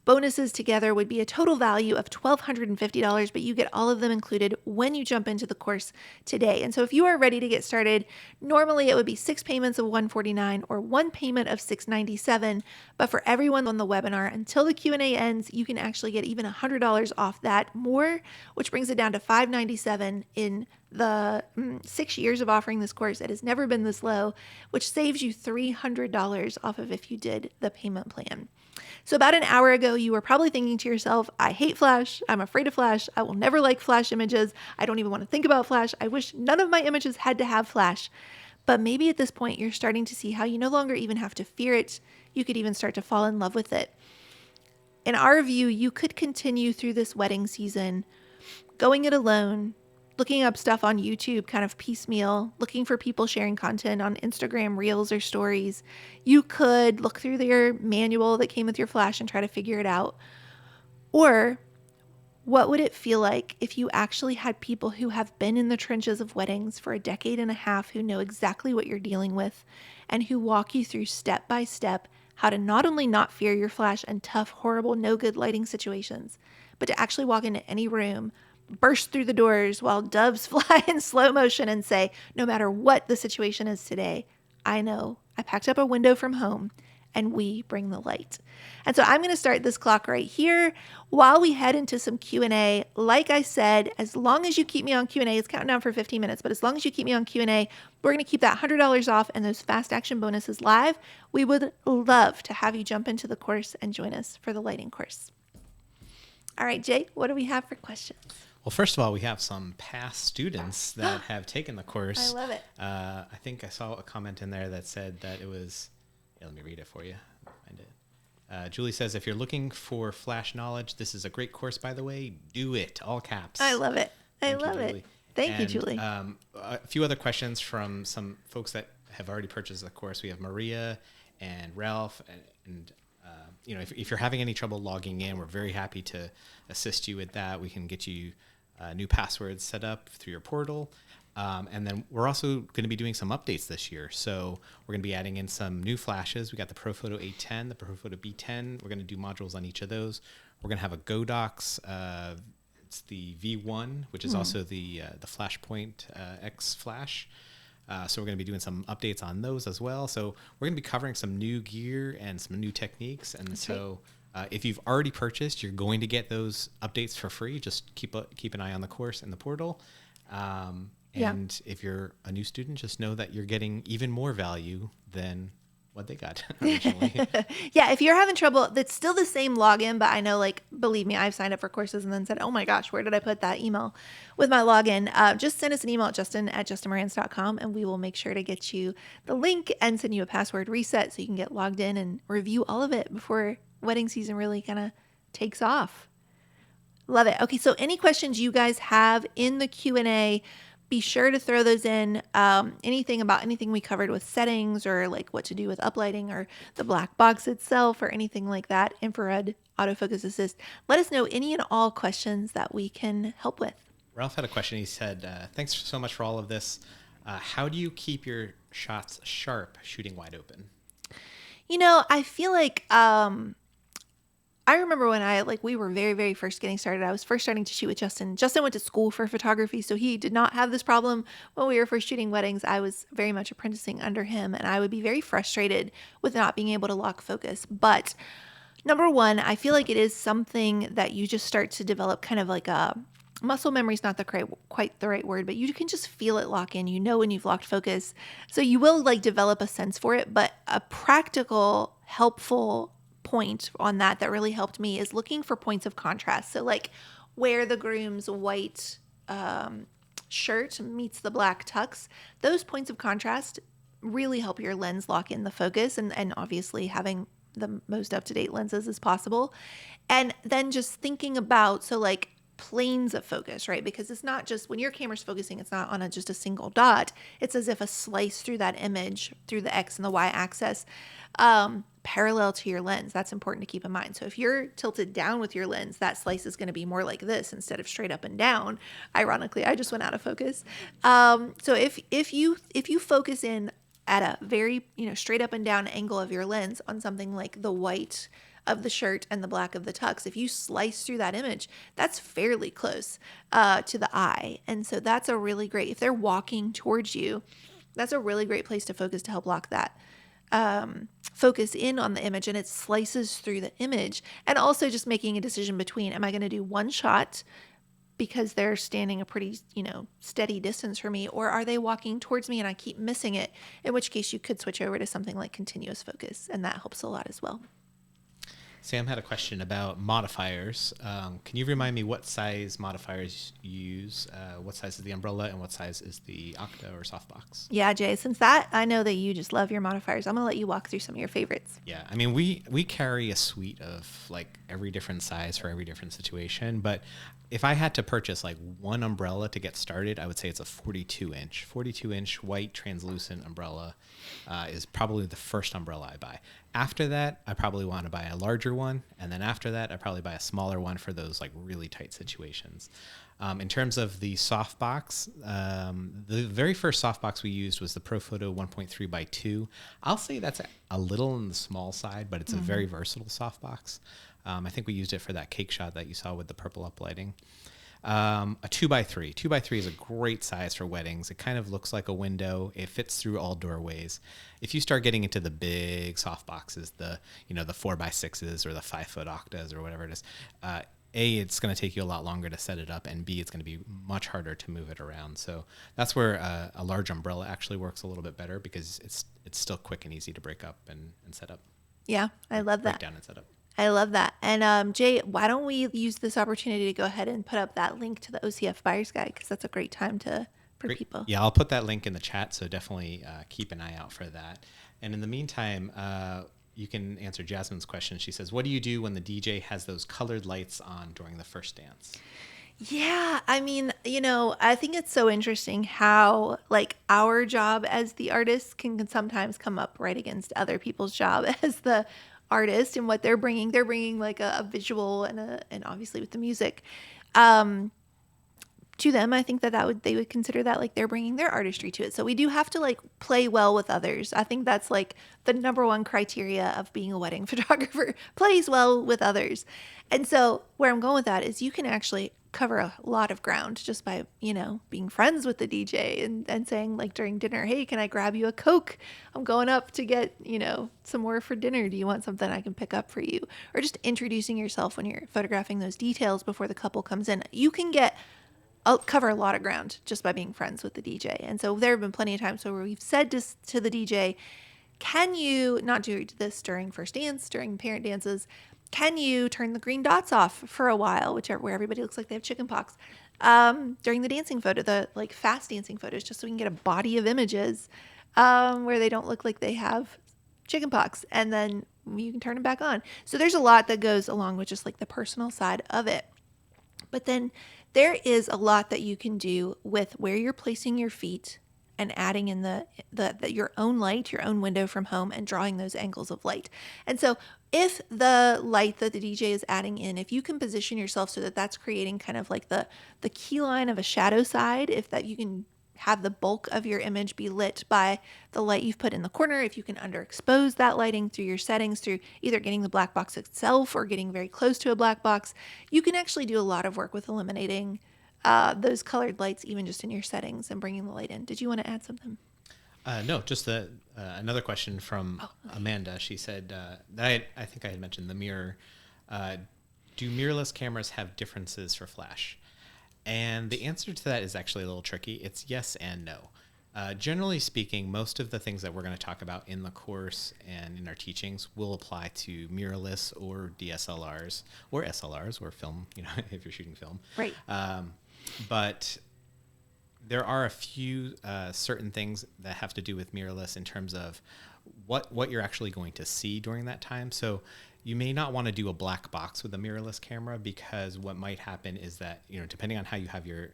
bonuses together would be a total value of $1,250, but you get all of them included when you jump into the course today. And so if you are ready to get started, normally it would be 6 payments of $149 or 1 payment of $697. But for everyone on the webinar, until the Q&A ends, you can actually get even $100 off that more, which brings it down to $597 in the 6 years of offering this course. It has never been this low, which saves you $300 off of if you did the payment plan. So about an hour ago, you were probably thinking to yourself, I hate Flash. I'm afraid of Flash. I will never like Flash images. I don't even want to think about Flash. I wish none of my images had to have Flash. But maybe at this point, you're starting to see how you no longer even have to fear it. You could even start to fall in love with it. In our view, you could continue through this wedding season, going it alone, looking up stuff on YouTube kind of piecemeal, looking for people sharing content on Instagram Reels or stories. You could look through their manual that came with your Flash and try to figure it out. Or what would it feel like if you actually had people who have been in the trenches of weddings for a decade and a half, who know exactly what you're dealing with and who walk you through step by step how to not only not fear your Flash and tough, horrible, no good lighting situations, but to actually walk into any room, burst through the doors while doves fly in slow motion and say, no matter what the situation is today, I know I packed up a window from home and we bring the light. And so I'm going to start this clock right here while we head into some Q&A. Like I said, as long as you keep me on Q&A, it's counting down for 15 minutes, but as long as you keep me on Q&A, we're going to keep that $100 off and those fast action bonuses live. We would love to have you jump into the course and join us for the lighting course. All right, Jay, what do we have for questions? Well, first of all, we have some past students that have taken the course. I love it. I think I saw a comment in there that said that it was, let me read it for you. Find it. Julie says, if you're looking for Flash knowledge, this is a great course, by the way. Do it, all caps. I love it. I love it. Thank you, Julie. A few other questions from some folks that have already purchased the course. We have Maria and Ralph, and if you're having any trouble logging in, we're very happy to assist you with that. We can get you new passwords set up through your portal. And then we're also going to be doing some updates this year. So we're going to be adding in some new flashes. We got the ProPhoto A10, the ProPhoto B10. We're going to do modules on each of those. We're going to have a Godox. It's the V1, which is also the Flashpoint X Flash. So we're going to be doing some updates on those as well. So we're going to be covering some new gear and some new techniques. And if you've already purchased, you're going to get those updates for free. Just keep an eye on the course in the portal. And if you're a new student, just know that you're getting even more value than what they got originally. Yeah, if you're having trouble, it's still the same login, but I know, like, believe me, I've signed up for courses and then said, oh my gosh, where did I put that email with my login? Just send us an email at justin@justinmarantz.com and we will make sure to get you the link and send you a password reset so you can get logged in and review all of it before wedding season really kind of takes off. Love it. Okay, so any questions you guys have in the Q&A, be sure to throw those in. Anything about anything we covered with settings or like what to do with uplighting or the black box itself or anything like that, infrared autofocus assist. Let us know any and all questions that we can help with. Ralph had a question. He said, thanks so much for all of this. How do you keep your shots sharp shooting wide open? You know, I feel like I remember when we were very, very first getting started. I was first starting to shoot with Justin. Justin went to school for photography, so he did not have this problem when we were first shooting weddings. I was very much apprenticing under him, and I would be very frustrated with not being able to lock focus. But number one, I feel like it is something that you just start to develop kind of like a muscle memory is not quite the right word, but you can just feel it lock in. You know when you've locked focus. So you will like develop a sense for it, but a practical, helpful point on that really helped me is looking for points of contrast. So like where the groom's white shirt meets the black tux, those points of contrast really help your lens lock in the focus, and obviously having the most up-to-date lenses as possible. And then just thinking about, so like planes of focus, right? Because it's not just when your camera's focusing, it's not on just a single dot. It's as if a slice through that image through the X and the Y axis, parallel to your lens. That's important to keep in mind. So if you're tilted down with your lens, that slice is going to be more like this instead of straight up and down. Ironically, I just went out of focus. So if you focus in at a very straight up and down angle of your lens on something like the white of the shirt and the black of the tux, if you slice through that image, that's fairly close to the eye. And so that's a really great, if they're walking towards you, that's a really great place to focus to help lock that focus in on the image, and it slices through the image. And also just making a decision between, am I going to do one shot because they're standing a pretty, steady distance from me, or are they walking towards me and I keep missing it? In which case you could switch over to something like continuous focus, and that helps a lot as well. Sam had a question about modifiers. Can you remind me what size modifiers you use? What size is the umbrella and what size is the Octa or softbox? Yeah, Jay, since that I know that you just love your modifiers, I'm going to let you walk through some of your favorites. Yeah, I mean, we carry a suite of like every different size for every different situation. But if I had to purchase like one umbrella to get started, I would say it's a 42-inch. 42-inch white translucent umbrella is probably the first umbrella I buy. After that, I probably want to buy a larger one. And then after that, I probably buy a smaller one for those like really tight situations. In terms of the softbox, the very first softbox we used was the ProPhoto 1.3x2. I'll say that's a little on the small side, but it's a very versatile softbox. I think we used it for that cake shot that you saw with the purple uplighting. A 2x3. 2x3 is a great size for weddings. It kind of looks like a window. It fits through all doorways. If you start getting into the big soft boxes, the 4x6s or the 5-foot Octas or whatever it is, A, it's going to take you a lot longer to set it up, and B, it's going to be much harder to move it around. So that's where a large umbrella actually works a little bit better, because it's still quick and easy to break up and set up. Yeah, I love that. Break down and set up. I love that. And Jay, why don't we use this opportunity to go ahead and put up that link to the OCF Buyer's Guide, because that's a great time for people. Yeah, I'll put that link in the chat, so definitely keep an eye out for that. And in the meantime, you can answer Jasmine's question. She says, what do you do when the DJ has those colored lights on during the first dance? Yeah, I mean, I think it's so interesting how like our job as the artists can sometimes come up right against other people's job as the artist and what they're bringing. They're bringing like a visual and obviously with the music. To to them, I think they would consider that like they're bringing their artistry to it. So we do have to like play well with others. I think that's like the number one criteria of being a wedding photographer, plays well with others. And so where I'm going with that is you can actually cover a lot of ground just by, being friends with the DJ and saying like during dinner, hey, can I grab you a Coke? I'm going up to get, some more for dinner. Do you want something I can pick up for you? Or just introducing yourself when you're photographing those details before the couple comes in. You can cover a lot of ground just by being friends with the DJ. And so there have been plenty of times where we've said to the DJ, can you not do this during first dance, during parent dances? Can you turn the green dots off for a while, where everybody looks like they have chicken pox? During the dancing photo, the like fast dancing photos, just so we can get a body of images where they don't look like they have chicken pox, and then you can turn them back on. So there's a lot that goes along with just like the personal side of it. But then there is a lot that you can do with where you're placing your feet and adding in your own light, your own window from home, and drawing those angles of light. And so if the light that the DJ is adding in, if you can position yourself so that that's creating kind of like the key line of a shadow side, if that you can have the bulk of your image be lit by the light you've put in the corner, if you can underexpose that lighting through your settings, through either getting the black box itself or getting very close to a black box, you can actually do a lot of work with eliminating those colored lights, even just in your settings, and bringing the light in. Did you want to add something? No, just another question from Amanda. She said that I think I had mentioned the mirror. Do mirrorless cameras have differences for flash? And the answer to that is actually a little tricky. It's yes and no. Generally speaking, most of the things that we're going to talk about in the course and in our teachings will apply to mirrorless or DSLRs or SLRs or film, if you're shooting film. Right. But there are a few certain things that have to do with mirrorless in terms of what you're actually going to see during that time. So you may not want to do a black box with a mirrorless camera, because what might happen is that, depending on how you have your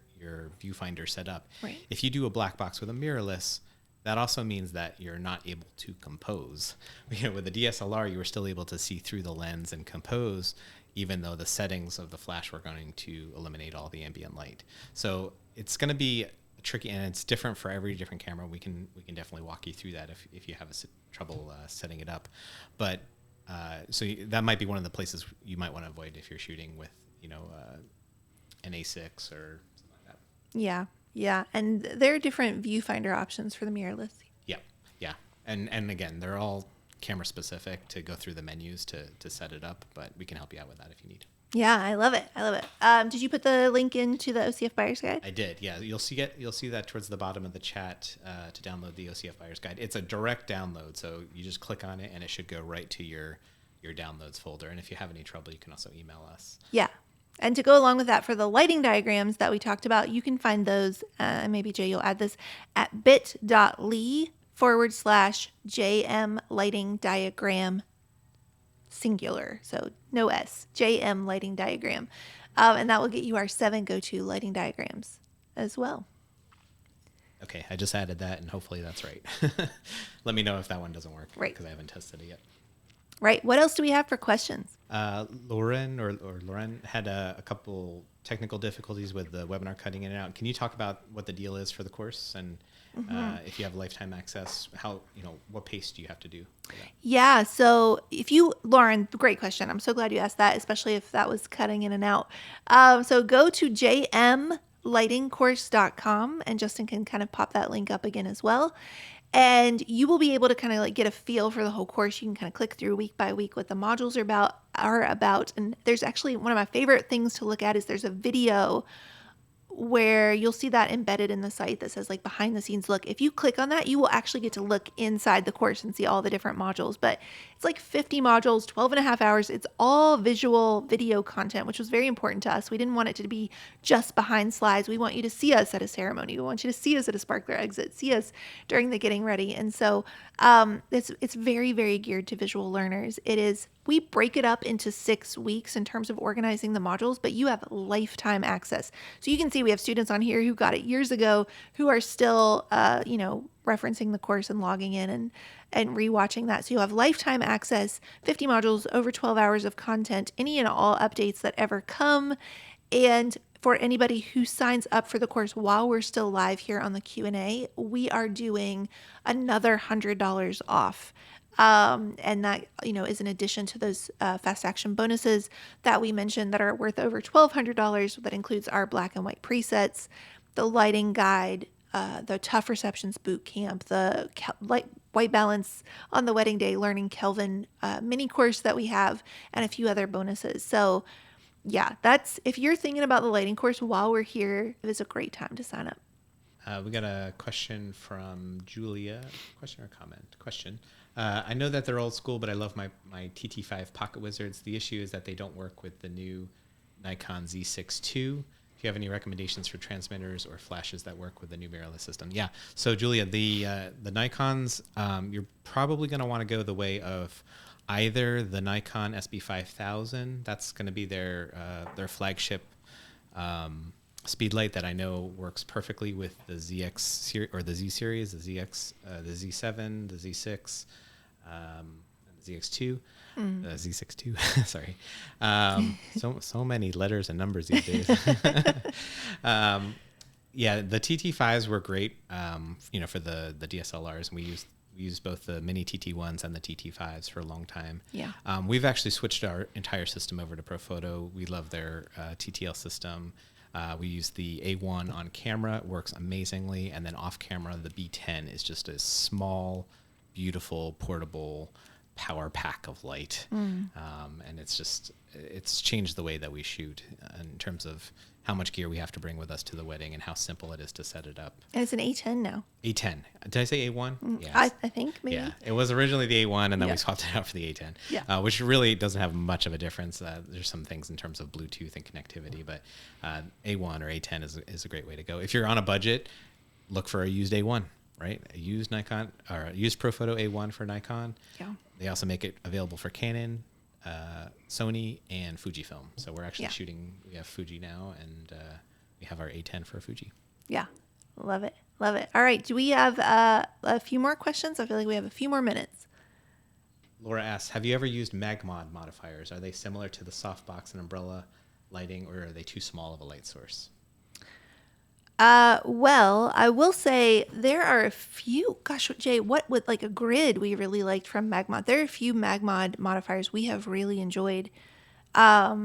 viewfinder set up, right, if you do a black box with a mirrorless, that also means that you're not able to compose. With the DSLR, you were still able to see through the lens and compose, even though the settings of the flash were going to eliminate all the ambient light. So it's going to be tricky, and it's different for every different camera. We can definitely walk you through that if you have trouble setting it up. But so that might be one of the places you might want to avoid if you're shooting with an A6 or something like that. Yeah, and there are different viewfinder options for the mirrorless. Yeah, and again, they're all camera specific to go through the menus to set it up, but we can help you out with that if you need. Yeah, I love it. Did you put the link into the OCF Buyer's Guide? I did. Yeah, you'll see that towards the bottom of the chat to download the OCF Buyer's Guide. It's a direct download, so you just click on it and it should go right to your downloads folder. And if you have any trouble, you can also email us. Yeah. And to go along with that, for the lighting diagrams that we talked about, you can find those, maybe Jay, you'll add this, at bit.ly/JM lighting diagram singular. So no S, JM lighting diagram. And that will get you our 7 go-to lighting diagrams as well. Okay, I just added that, and hopefully that's right. Let me know if that one doesn't work, right, because I haven't tested it yet. Right. What else do we have for questions? Lauren had a couple technical difficulties with the webinar cutting in and out. Can you talk about what the deal is for the course, and if you have lifetime access, how, what pace do you have to do? Yeah. So Lauren, great question. I'm so glad you asked that, especially if that was cutting in and out. So go to jmlightingcourse.com, and Justin can kind of pop that link up again as well. And you will be able to kind of like get a feel for the whole course. You can kind of click through week by week what the modules are about. And there's actually one of my favorite things to look at is there's a video where you'll see that embedded in the site that says like behind the scenes look. If you click on that, you will actually get to look inside the course and see all the different modules. But it's like 50 modules, 12 and a half hours. It's all visual video content, which was very important to us. We didn't want it to be just behind slides. We want you to see us at a ceremony. We want you to see us at a sparkler exit, see us during the getting ready. And so it's very, very geared to visual learners. We break it up into 6 weeks in terms of organizing the modules, but you have lifetime access. So you can see we have students on here who got it years ago who are still, referencing the course and logging in and rewatching that. So you'll have lifetime access, 50 modules, over 12 hours of content, any and all updates that ever come. And for anybody who signs up for the course while we're still live here on the Q&A, we are doing another $100 off. And that, is in addition to those fast action bonuses that we mentioned that are worth over $1,200. That includes our black and white presets, the lighting guide, the Tough Receptions boot camp, the white balance on the wedding day, learning Kelvin mini course that we have, and a few other bonuses. So yeah, if you're thinking about the lighting course while we're here, it is a great time to sign up. We got a question from Julia. Question or comment? Question. I know that they're old school, but I love my TT5 Pocket Wizards. The issue is that they don't work with the new Nikon Z6 II. Do you have any recommendations for transmitters or flashes that work with the new mirrorless system? Yeah. So Julia, the Nikons, you're probably going to want to go the way of either the Nikon SB5000. That's going to be their flagship speedlight that I know works perfectly with the ZX series or the Z series, the ZX, the Z7, the Z6, the ZX2, Z62. Sorry, so many letters and numbers these days. Yeah, the TT5s were great, for the DSLRs, and we used both the mini TT1s and the TT5s for a long time. Yeah. We've actually switched our entire system over to Profoto. We love their TTL system. We use the A1 on camera. It works amazingly. And then off camera, the B10 is just a small, beautiful, portable power pack of light. And it's changed the way that we shoot in terms of how much gear we have to bring with us to the wedding and how simple it is to set it up. And it's an A10 now. A10. Did I say A1? Yes. I think maybe. Yeah, it was originally the A1, and then we swapped it out for the A10, which really doesn't have much of a difference. There's some things in terms of Bluetooth and connectivity, but A1 or A10 is a great way to go. If you're on a budget, look for a used A1, right? A used Nikon or a used Profoto A1 for Nikon. Yeah. They also make it available for Canon, Sony, and Fujifilm. So we're actually shooting. We have Fuji now, and we have our A10 for Fuji. Yeah, love it. Love it. All right. Do we have a few more questions? I feel like we have a few more minutes. Laura asks, have you ever used Magmod modifiers? Are they similar to the softbox and umbrella lighting, or are they too small of a light source? Well, I will say there are a few, gosh, Jay, what with like a grid we really liked from Magmod. There are a few Magmod modifiers we have really enjoyed. Yeah.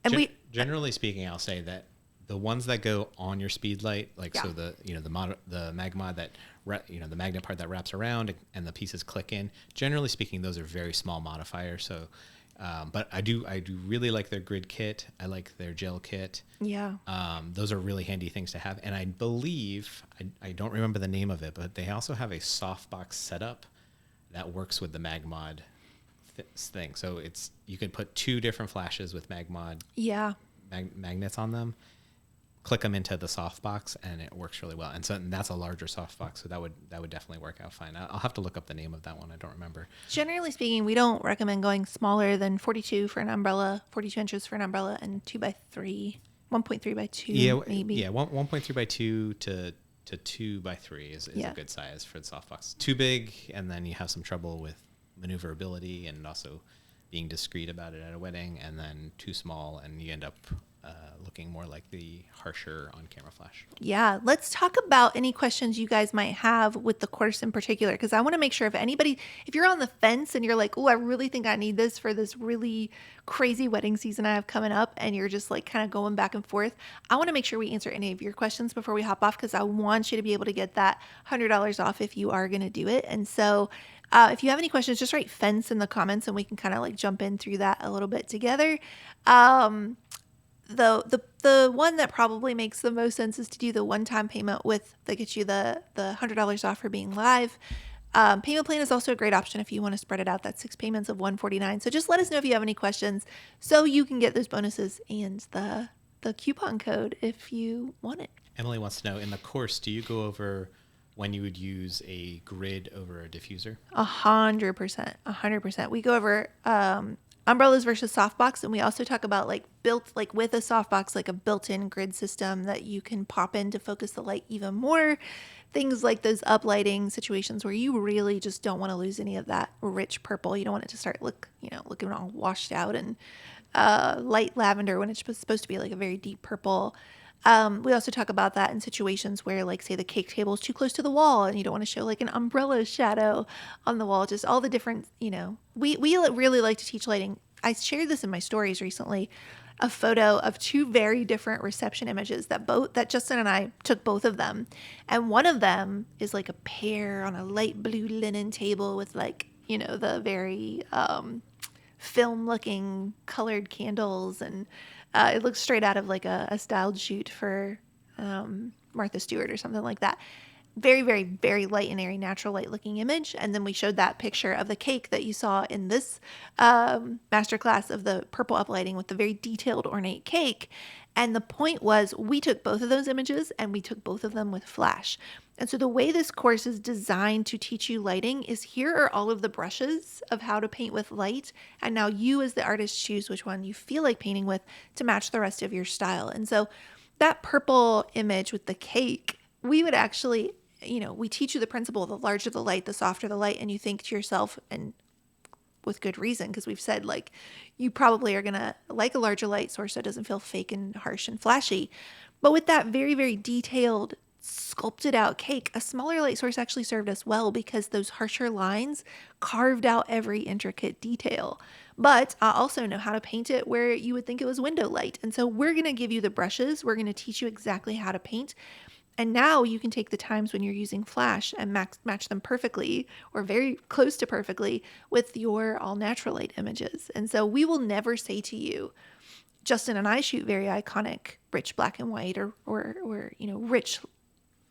And generally speaking, I'll say that the ones that go on your speed light, so the Magmod that the magnet part that wraps around and the pieces click in. Generally speaking, those are very small modifiers. So, but I do really like their grid kit. I like their gel kit. Yeah. Those are really handy things to have. And I believe I don't remember the name of it, but they also have a softbox setup that works with the Magmod thing. So you could put two different flashes with Magmod. Yeah. Magnets on them, click them into the softbox, and it works really well. And that's a larger softbox, so that would definitely work out fine. I'll have to look up the name of that one. I don't remember. Generally speaking, we don't recommend going smaller than 42 for an umbrella, 42 inches for an umbrella, and 2x3, 1.3 by 2, maybe. Yeah, 1.3 by 2 to 2 by 3 is a good size for the softbox. Too big, and then you have some trouble with maneuverability and also being discreet about it at a wedding, and then too small, and you end up looking more like the harsher on-camera flash. Yeah, let's talk about any questions you guys might have with the course in particular, because I want to make sure if you're on the fence and you're like, oh, I really think I need this for this really crazy wedding season I have coming up, and you're just like kind of going back and forth, I want to make sure we answer any of your questions before we hop off, because I want you to be able to get that $100 off if you are going to do it. And so if you have any questions, just write fence in the comments and we can kind of like jump in through that a little bit together. The one that probably makes the most sense is to do the one-time payment that gets you the $100 off for being live. Payment plan is also a great option if you want to spread it out. That's 6 payments of $149. So just let us know if you have any questions so you can get those bonuses and the coupon code if you want it. Emily wants to know, in the course, do you go over when you would use a grid over a diffuser? 100%. We go over umbrellas versus softbox, and we also talk about built with a softbox, like a built-in grid system that you can pop in to focus the light even more. Things like those uplighting situations where you really just don't want to lose any of that rich purple. You don't want it to start looking all washed out and light lavender when it's supposed to be like a very deep purple. We also talk about that in situations where, like, say the cake table is too close to the wall and you don't want to show like an umbrella shadow on the wall. Just all the different, we really like to teach lighting. I shared this in my stories recently, a photo of two very different reception images that Justin and I took both of them. And one of them is like a pair on a light blue linen table with like, the very film looking colored candles, and it looks straight out of like a styled shoot for Martha Stewart or something like that. Very, very, very light and airy, natural light looking image. And then we showed that picture of the cake that you saw in this masterclass of the purple uplighting with the very detailed ornate cake. And the point was, we took both of those images and we took both of them with flash. And so the way this course is designed to teach you lighting is, here are all of the brushes of how to paint with light. And now you as the artist choose which one you feel like painting with to match the rest of your style. And so that purple image with the cake, we would actually, we teach you the principle: the larger the light, the softer the light. And you think to yourself, and with good reason, because we've said, like, you probably are going to like a larger light source so it doesn't feel fake and harsh and flashy. But with that very, very detailed, sculpted out cake, a smaller light source actually served us well, because those harsher lines carved out every intricate detail. But I also know how to paint it where you would think it was window light. And so we're going to give you the brushes. We're going to teach you exactly how to paint. And now you can take the times when you're using flash and match them perfectly, or very close to perfectly, with your all natural light images. And so we will never say to you, Justin and I shoot very iconic, rich black and white or rich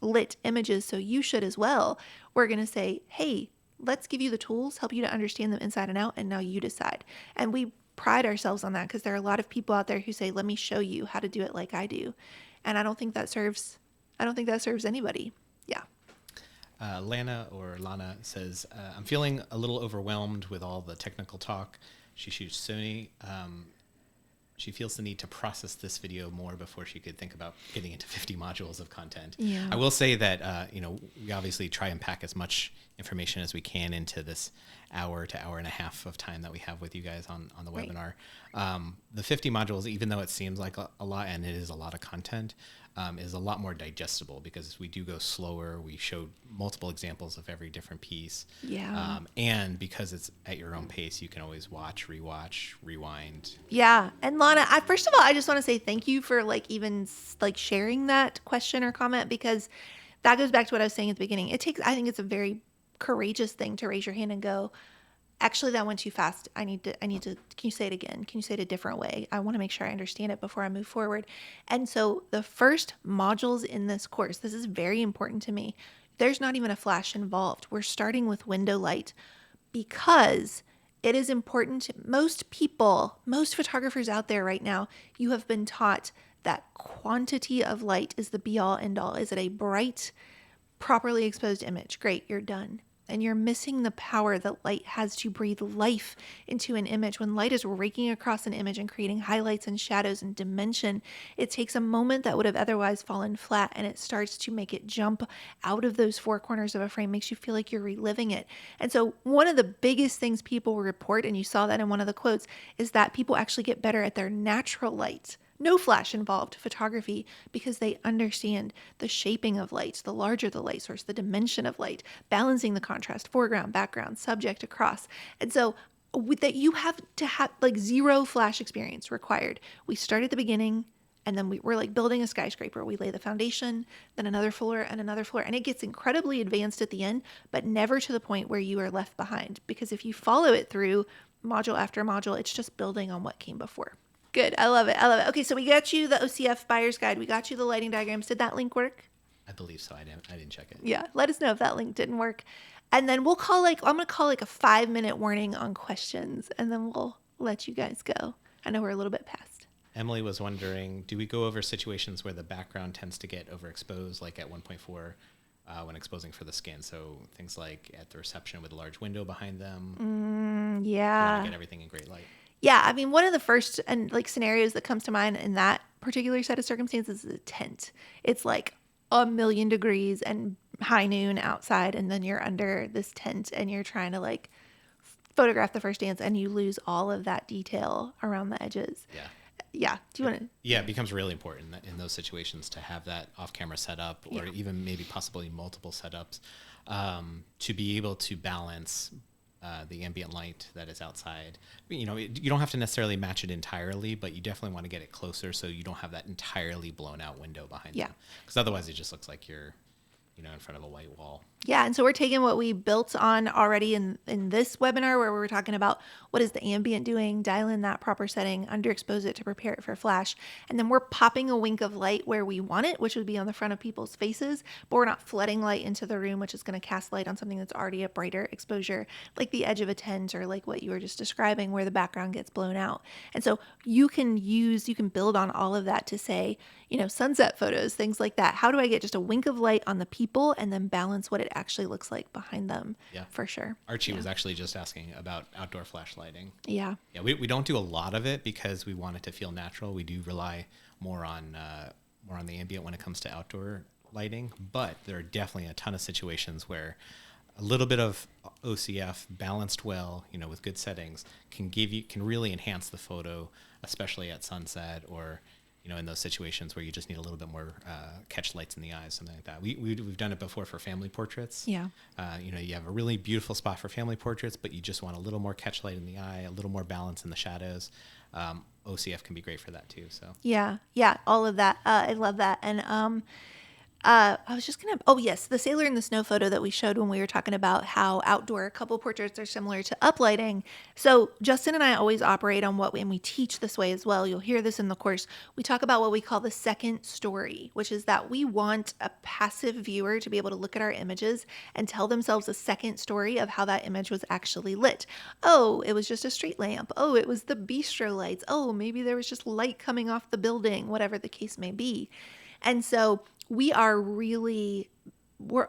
lit images, so you should as well. We're going to say, hey, let's give you the tools, help you to understand them inside and out, and now you decide. And we pride ourselves on that, because there are a lot of people out there who say, let me show you how to do it like I do. And I don't think that serves anybody. Yeah. Lana says, I'm feeling a little overwhelmed with all the technical talk. She shoots Sony. She feels the need to process this video more before she could think about getting into 50 modules of content. Yeah. I will say that, we obviously try and pack as much information as we can into this hour to hour and a half of time that we have with you guys on the Right. webinar. The 50 modules, even though it seems like a lot, and it is a lot of content, is a lot more digestible, because we do go slower. We showed multiple examples of every different piece. Yeah. And because it's at your own pace, you can always watch, rewatch, rewind. Yeah. And Lana, first of all, I just want to say thank you for even sharing that question or comment, because that goes back to what I was saying at the beginning. I think it's a very courageous thing to raise your hand and go, actually, that went too fast. I need to, can you say it again? Can you say it a different way? I want to make sure I understand it before I move forward. And so the first modules in this course, this is very important to me. There's not even a flash involved. We're starting with window light, because it is important. Most photographers out there right now, you have been taught that quantity of light is the be all end all. Is it a bright, properly exposed image? Great, you're done. And you're missing the power that light has to breathe life into an image. When light is raking across an image and creating highlights and shadows and dimension, it takes a moment that would have otherwise fallen flat, and it starts to make it jump out of those four corners of a frame, makes you feel like you're reliving it. And so one of the biggest things people report, and you saw that in one of the quotes, is that people actually get better at their natural light, no flash involved photography, because they understand the shaping of light, the larger the light source, the dimension of light, balancing the contrast, foreground, background, subject, across. And so that you have to have zero flash experience required. We start at the beginning, and then we're like building a skyscraper. We lay the foundation, then another floor and another floor. And it gets incredibly advanced at the end, but never to the point where you are left behind. Because if you follow it through module after module, it's just building on what came before. Good. I love it. Okay, so we got you the OCF buyer's guide. We got you the lighting diagrams. Did that link work? I believe so. I didn't check it. Yeah. Let us know if that link didn't work. And then we'll call I'm going to call a 5-minute warning on questions, and then we'll let you guys go. I know we're a little bit past. Emily was wondering, do we go over situations where the background tends to get overexposed, like at 1.4 when exposing for the skin? So things like at the reception with a large window behind them. Yeah. You want to get everything in great light. Yeah, I mean, one of the first scenarios that comes to mind in that particular set of circumstances is a tent. It's like 1,000,000 degrees and high noon outside, and then you're under this tent and you're trying to photograph the first dance and you lose all of that detail around the edges. Yeah. Yeah. Do you want to? Yeah, it becomes really important in those situations to have that off-camera setup, or Yeah. even maybe possibly multiple setups, to be able to balance the ambient light that is outside. You know, you don't have to necessarily match it entirely, but you definitely want to get it closer so you don't have that entirely blown out window behind Yeah. you. Because otherwise it just looks like you're, you know, in front of a white wall. Yeah, and so we're taking what we built on already in this webinar where we were talking about what is the ambient doing, dial in that proper setting, underexpose it to prepare it for flash, and then we're popping a wink of light where we want it, which would be on the front of people's faces, but we're not flooding light into the room, which is going to cast light on something that's already a brighter exposure, like the edge of a tent or like what you were just describing where the background gets blown out. And so you can build on all of that to say, you know, sunset photos, things like that. How do I get just a wink of light on the people and then balance what it actually looks like behind them? Yeah. For sure. Archie was actually just asking about outdoor flash lighting. Yeah. Yeah, we don't do a lot of it because we want it to feel natural. We do rely more on the ambient when it comes to outdoor lighting, but there are definitely a ton of situations where a little bit of OCF balanced well, you know, with good settings can really enhance the photo, especially at sunset or, you know, in those situations where you just need a little bit more catch lights in the eyes, something like that. We've done it before for family portraits. Yeah. You know, you have a really beautiful spot for family portraits, but you just want a little more catch light in the eye, a little more balance in the shadows. OCF can be great for that too. So Yeah. Yeah. All of that. I love that. And I was just going to, oh yes, the sailor in the snow photo that we showed when we were talking about how outdoor couple portraits are similar to uplighting. So Justin and I always operate on and we teach this way as well. You'll hear this in the course. We talk about what we call the second story, which is that we want a passive viewer to be able to look at our images and tell themselves a second story of how that image was actually lit. Oh, it was just a street lamp. Oh, it was the bistro lights. Oh, maybe there was just light coming off the building, whatever the case may be. And so we're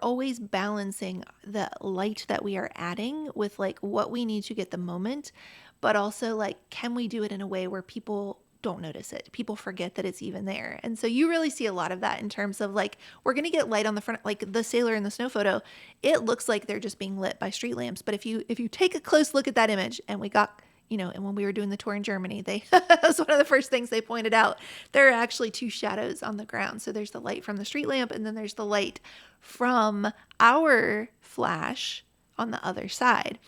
always balancing the light that we are adding with like what we need to get the moment, but also like, can we do it in a way where people don't notice it? People forget that it's even there. And so you really see a lot of that in terms of like, we're going to get light on the front, like the sailor in the snow photo, it looks like they're just being lit by street lamps. But if you take a close look at that image, and we got, you know, and when we were doing the tour in Germany, that was one of the first things they pointed out. There are actually two shadows on the ground. So there's the light from the street lamp, and then there's the light from our flash on the other side.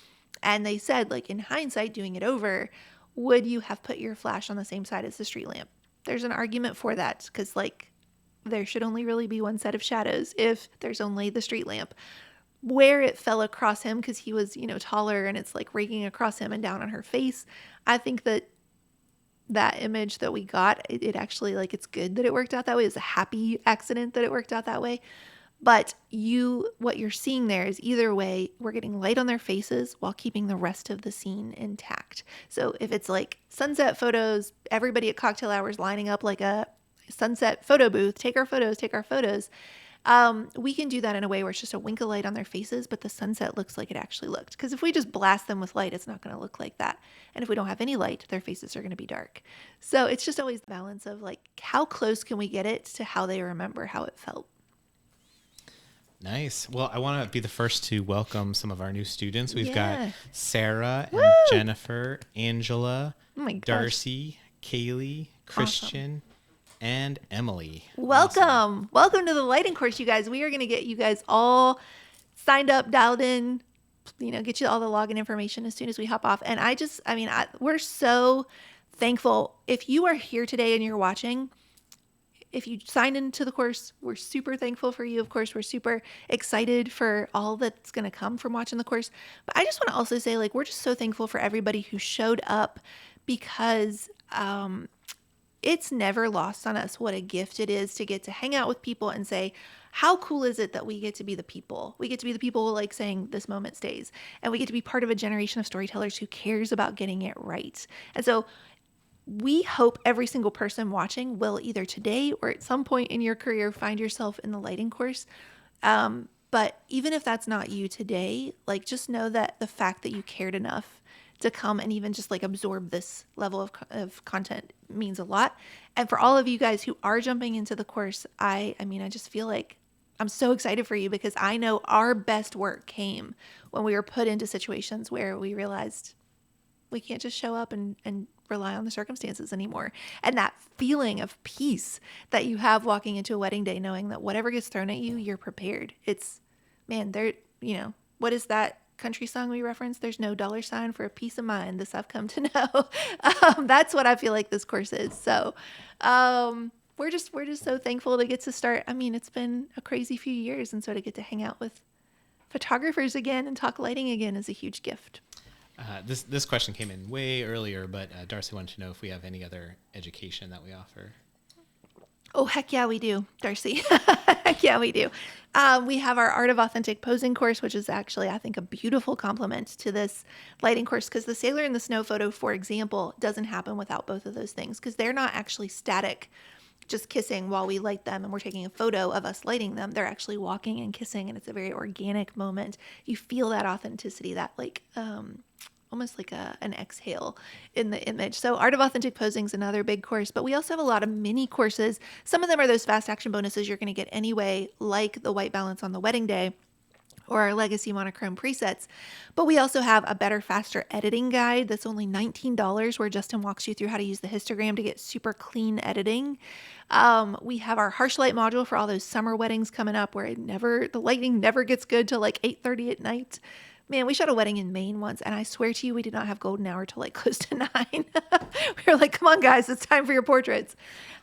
And they said, like, in hindsight, doing it over, would you have put your flash on the same side as the street lamp? There's an argument for that because, like, there should only really be one set of shadows if there's only the street lamp. Where it fell across him because he was, you know, taller and it's like raking across him and down on her face. I think that image that we got, it actually, like, it's good that it worked out that way. It's a happy accident that it worked out that way. But what you're seeing there is either way, we're getting light on their faces while keeping the rest of the scene intact. So if it's like sunset photos, everybody at cocktail hours lining up like a sunset photo booth, take our photos. We can do that in a way where it's just a wink of light on their faces, but the sunset looks like it actually looked. Because if we just blast them with light, it's not going to look like that. And if we don't have any light, their faces are going to be dark. So it's just always the balance of like, how close can we get it to how they remember how it felt? Nice. Well, I want to be the first to welcome some of our new students. We've got Sarah and Woo! Jennifer, Angela, Oh my gosh. Darcy, Kaylee, Christian, and Emily. Welcome. Welcome to the lighting course, you guys. We are going to get you guys all signed up, dialed in, you know, get you all the login information as soon as we hop off. And we're so thankful. If you are here today and you're watching, if you signed into the course, we're super thankful for you. Of course, we're super excited for all that's going to come from watching the course. But I just want to also say, like, we're just so thankful for everybody who showed up because it's never lost on us what a gift it is to get to hang out with people and say, how cool is it that we get to be the people? We get to be the people like saying this moment stays. And we get to be part of a generation of storytellers who cares about getting it right. And so we hope every single person watching will either today or at some point in your career find yourself in the lighting course. But even if that's not you today, like, just know that the fact that you cared enough to come and even just like absorb this level of content means a lot. And for all of you guys who are jumping into the course, I just feel like I'm so excited for you because I know our best work came when we were put into situations where we realized we can't just show up and rely on the circumstances anymore. And that feeling of peace that you have walking into a wedding day, knowing that whatever gets thrown at you, you're prepared. It's, man, what is that country song we referenced? There's no $sign for a peace of mind. This I've come to know. That's what I feel like this course is. So, we're just so thankful to get to start. I mean, it's been a crazy few years. And so to get to hang out with photographers again and talk lighting again is a huge gift. This question came in way earlier, but Darcy wanted to know if we have any other education that we offer. Oh, heck yeah, we do, Darcy. Heck yeah, we do. We have our Art of Authentic Posing course, which is actually, I think, a beautiful complement to this lighting course because the Sailor in the Snow photo, for example, doesn't happen without both of those things because they're not actually static, just kissing while we light them and we're taking a photo of us lighting them. They're actually walking and kissing, and it's a very organic moment. You feel that authenticity, that almost like an exhale in the image. So Art of Authentic Posing is another big course, but we also have a lot of mini courses. Some of them are those fast action bonuses you're going to get anyway, like the white balance on the wedding day or our legacy monochrome presets. But we also have a better, faster editing guide that's only $19, where Justin walks you through how to use the histogram to get super clean editing. We have our harsh light module for all those summer weddings coming up where the lighting never gets good till like 8:30 at night. Man, we shot a wedding in Maine once, and I swear to you, we did not have golden hour till like close to 9. We were like, come on, guys, it's time for your portraits.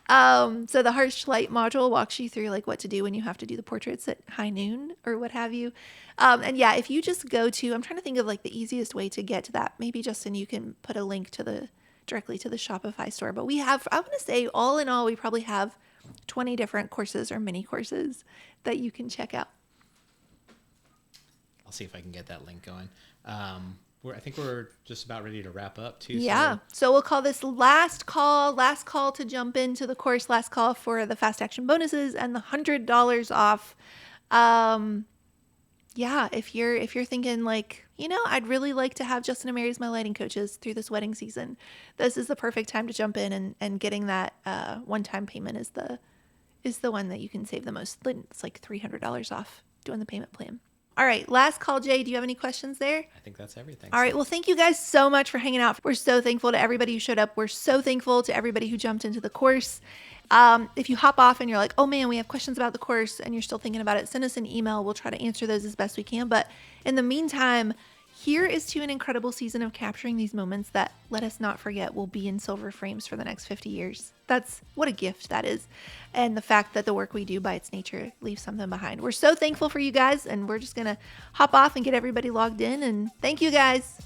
So the harsh light module walks you through like what to do when you have to do the portraits at high noon or what have you. And yeah, if you just go to, I'm trying to think of like the easiest way to get to that. Maybe Justin, you can put a link to directly to the Shopify store. But we have, I want to say all in all, we probably have 20 different courses or mini courses that you can check out. I'll see if I can get that link going. I think we're just about ready to wrap up too. Yeah. So we'll call this last call to jump into the course, last call for the fast action bonuses and the $100 off. Yeah. If you're thinking like, I'd really like to have Justin and Mary as my lighting coaches through this wedding season, this is the perfect time to jump in and getting that, one-time payment is the one that you can save the most. It's like $300 off doing the payment plan. All right, last call, Jay. Do you have any questions there? I think that's everything. All right, well, thank you guys so much for hanging out. We're so thankful to everybody who showed up. We're so thankful to everybody who jumped into the course. If you hop off and you're like, oh man, we have questions about the course and you're still thinking about it, send us an email. We'll try to answer those as best we can. But in the meantime, here is to an incredible season of capturing these moments that, let us not forget, will be in silver frames for the next 50 years. That's what a gift that is. And the fact that the work we do by its nature leaves something behind. We're so thankful for you guys, and we're just going to hop off and get everybody logged in. And thank you guys.